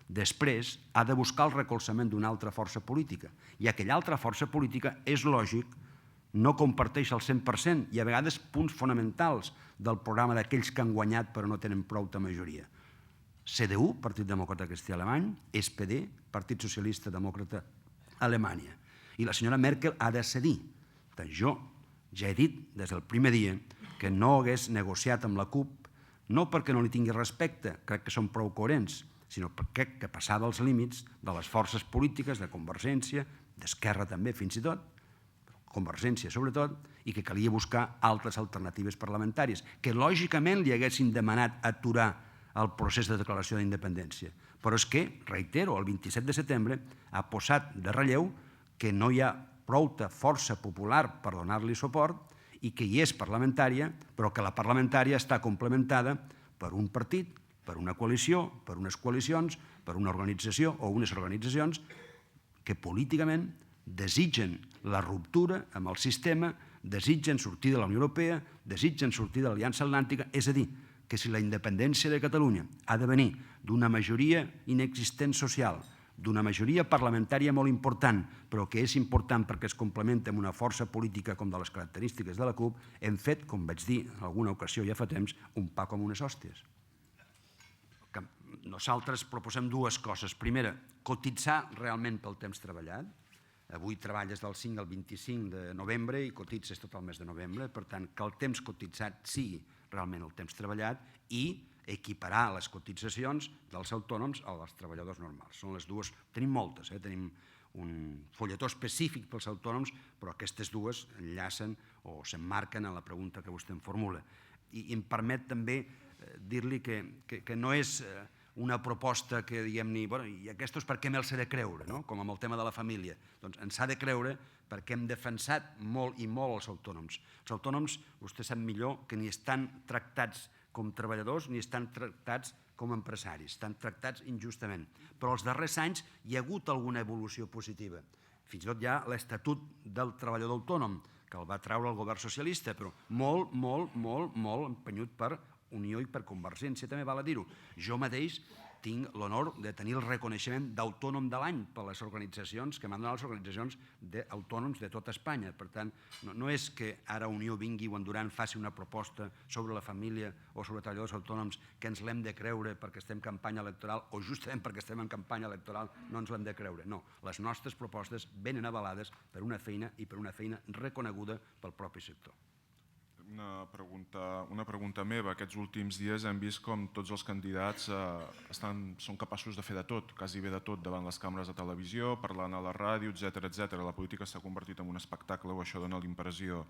després ha de buscar el recolzament d'una altra força política. I aquella altra força política, és lògic, no comparteix el 100% i a vegades punts fonamentals del programa d'aquells que han guanyat però no tenen prou majoria. CDU, Partit Demòcrata Cristià Alemany, SPD, Partit Socialista Demòcrata Alemanya. I la senyora Merkel ha de cedir. Jo ja he dit des del primer dia que no hagués negociat amb la CUP, no perquè no li tingui respecte, crec que són prou coherents, sinó perquè que passava els límits de les forces polítiques, de Convergència, d'Esquerra també fins i tot, Convergència sobretot, i que calia buscar altres alternatives parlamentàries, que lògicament li haguessin demanat aturar el procés de declaració d'independència. Però és que, reitero, el 27 de setembre ha posat de relleu que no hi ha prou força popular per donar-li suport i que hi és parlamentària, però que la parlamentària està complementada per un partit, per una coalició, per unes coalicions, per una organització o unes organitzacions que políticament desitgen la ruptura amb el sistema, desitgen sortir de la Unió Europea, desitgen sortir de l'Aliança Atlàntica, és a dir, que si la independència de Catalunya ha de venir d'una majoria inexistent social, d'una majoria parlamentària molt important, però que és important perquè es complementa amb una força política com de les característiques de la CUP, hem fet, com vaig dir en alguna ocasió ja fa temps, un pa com unes hòsties. Nosaltres proposem dues coses. Primera, cotitzar realment pel temps treballat. Avui treballes del 5 al 25 de novembre i cotitzes tot el mes de novembre, per tant, que el temps cotitzat sigui realment el temps treballat i equiparar les cotitzacions dels autònoms als treballadors normals. Són les dues, tenim moltes, tenim un folletó específic pels autònoms, però aquestes dues enllacen o s'emmarquen en la pregunta que vostè em formula. I em permet també dir-li que no és una proposta que diguem-ne, i aquesta és perquè me'ls he de creure, com amb el tema de la família. Doncs ens ha de creure perquè hem defensat molt i molt els autònoms. Els autònoms, vostè sap millor, que ni estan tractats com treballadors ni estan tractats com empresaris, estan tractats injustament. Però els darrers anys hi ha hagut alguna evolució positiva. Fins i tot hi ha l'Estatut del Treballador Autònom, que el va treure el govern socialista, però molt empenyut per Unió i per Convergència, també val a dir-ho. Jo mateix tinc l'honor de tenir el reconeixement d'autònom de l'any per les organitzacions que m'han donat les organitzacions d'autònoms de tota Espanya. Per tant, no és que ara Unió vingui o en Duran faci una proposta sobre la família o sobre treballadors autònoms que ens l'hem de creure perquè estem en campanya electoral o justament perquè estem en campanya electoral no ens l'hem de creure. No, les nostres propostes venen avalades per una feina i per una feina reconeguda pel propi sector. Una pregunta meva. Aquests últims dies hem vist com tots els candidats són capaços de fer de tot, quasi bé de tot, davant les càmeres de televisió, parlant a la ràdio, etc. La política s'ha convertit en un espectacle o això dona l'impressió.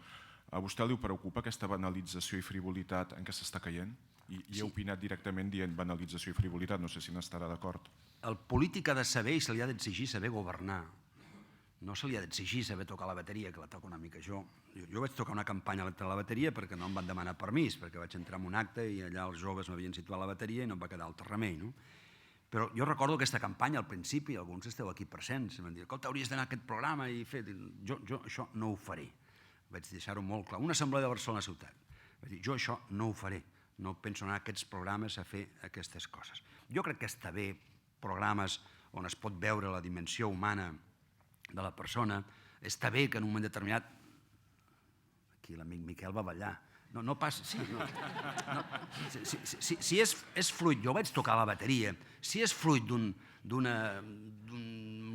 A vostè li preocupa aquesta banalització i frivolitat en què s'està caient? I he opinat directament dient banalització i frivolitat, no sé si n'estarà d'acord. El polític ha de saber i se li ha d'exigir saber governar. No se li ha d'exigir saber tocar la bateria, que la toca una mica jo. Jo vaig tocar una campanya electoral a la bateria perquè no em van demanar permís, perquè vaig entrar en un acte i allà els joves m'havien situat la bateria i no em va quedar altre remei. Però jo recordo aquesta campanya al principi, alguns esteu aquí presents, em van dir, escolta, hauries d'anar a aquest programa i fer... Jo això no ho faré. Vaig deixar-ho molt clar. Una assemblea de Barcelona ciutat. Vaig dir, jo això no ho faré. No penso anar a aquests programes a fer aquestes coses. Jo crec que està bé programes on es pot veure la dimensió humana de la persona. Està bé que en un moment determinat... Aquí l'amic Miquel va ballar. No passa... Si és fruit, jo vaig tocar la bateria, si és fruit d'un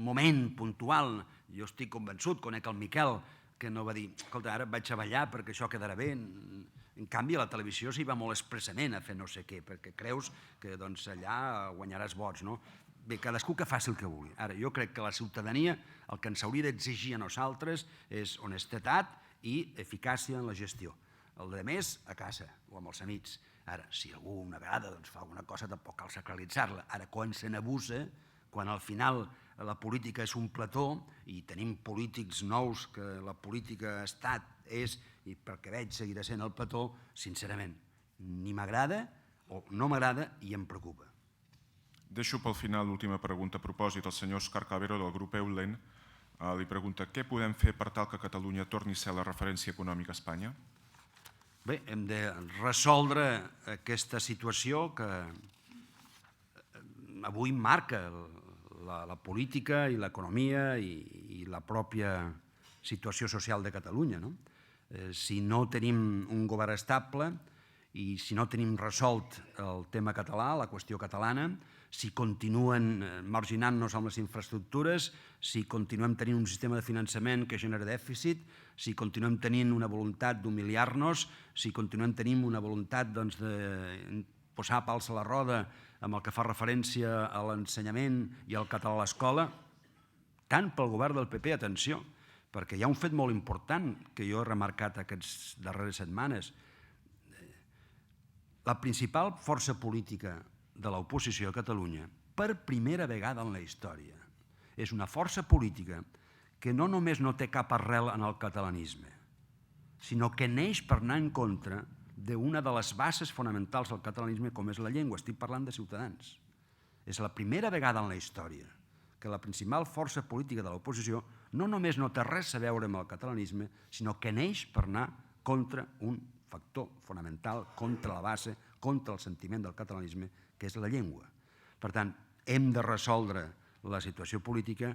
moment puntual, jo estic convençut, conec el Miquel, que no va dir, escolta, ara vaig a ballar perquè això quedarà bé. En canvi, a la televisió s'hi va molt expressament a fer no sé què, perquè creus que allà guanyaràs vots, no? Bé, cadascú que faci el que vulgui. Ara, jo crec que la ciutadania el que ens hauria d'exigir a nosaltres és honestedat i eficàcia en la gestió. El de més, a casa o amb els amics. Ara, si algú una vegada fa alguna cosa, tampoc cal sacralitzar-la. Ara, quan se n'abusa, quan al final la política és un plató i tenim polítics nous que la política ha estat, és, i perquè veig seguirà sent el plató, sincerament, ni m'agrada o no m'agrada i em preocupa. Deixo pel final l'última pregunta a propòsit. El senyor Òscar Cabero, del grup Eulen, li pregunta què podem fer per tal que Catalunya torni a ser la referència econòmica a Espanya? Bé, hem de resoldre aquesta situació que avui marca la política i l'economia i la pròpia situació social de Catalunya. Si no tenim un govern estable i si no tenim resolt el tema català, la qüestió catalana, si continuen marginant-nos amb les infraestructures, si continuem tenint un sistema de finançament que genera dèficit, si continuem tenint una voluntat d'humiliar-nos, si continuem tenint una voluntat de posar pals a la roda amb el que fa referència a l'ensenyament i al català a l'escola, tant pel govern del PP, atenció, perquè hi ha un fet molt important que jo he remarcat aquestes darreres setmanes. La principal força política de l'oposició a Catalunya, per primera vegada en la història, és una força política que no només no té cap arrel en el catalanisme, sinó que neix per anar en contra d'una de les bases fonamentals del catalanisme com és la llengua. Estic parlant de Ciutadans. És la primera vegada en la història que la principal força política de l'oposició no només no té res a veure amb el catalanisme, sinó que neix per anar contra un factor fonamental, contra la base, contra el sentiment del catalanisme, que és la llengua. Per tant, hem de resoldre la situació política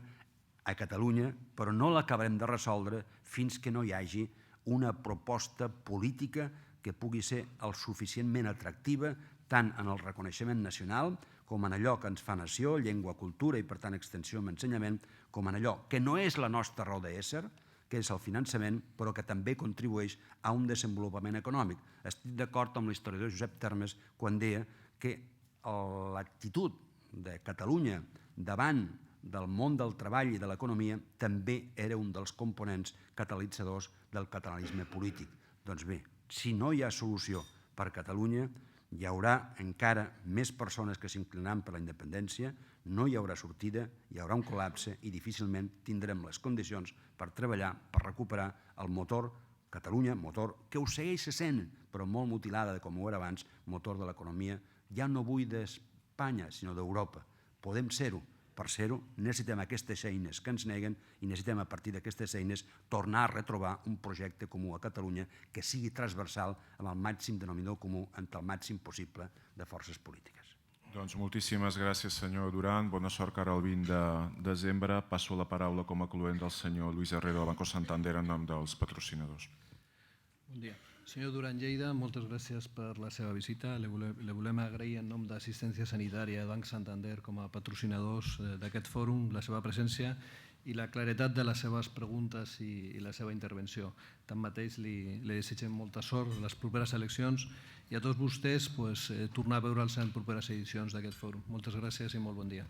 a Catalunya, però no l'acabarem de resoldre fins que no hi hagi una proposta política que pugui ser el suficientment atractiva tant en el reconeixement nacional com en allò que ens fa nació, llengua, cultura i per tant extensió amb ensenyament, com en allò que no és la nostra raó d'ésser, que és el finançament, però que també contribueix a un desenvolupament econòmic. Estic d'acord amb l'historiador Josep Termes quan deia que l'actitud de Catalunya davant del món del treball i de l'economia també era un dels components catalitzadors del catalanisme polític. Doncs bé, si no hi ha solució per Catalunya, hi haurà encara més persones que s'inclinaran per la independència, no hi haurà sortida, hi haurà un col·lapse i difícilment tindrem les condicions per treballar, per recuperar el motor Catalunya, motor que ho segueix sent, però molt mutilada com ho era abans, motor de l'economia, ja no vull d'Espanya, sinó d'Europa. Podem ser-ho, per ser-ho, necessitem aquestes eines que ens neguen i necessitem a partir d'aquestes eines tornar a retrobar un projecte comú a Catalunya que sigui transversal amb el màxim denominador comú entre el màxim possible de forces polítiques. Doncs moltíssimes gràcies, senyor Duran. Bona sort cara al 20 de desembre. Passo la paraula com a cluent del senyor Luis Herrero del Banco Santander en nom dels patrocinadors. Bon dia. Senyor Duran Lleida, moltes gràcies per la seva visita. Le volem agrair en nom d'Assistència Sanitària Banc Santander com a patrocinadors d'aquest fòrum la seva presència i la claretat de les seves preguntes i la seva intervenció. Tanmateix, li desitgem molta sort a les properes eleccions i a tots vostès tornar a veure'ls en properes edicions d'aquest fòrum. Moltes gràcies i molt bon dia.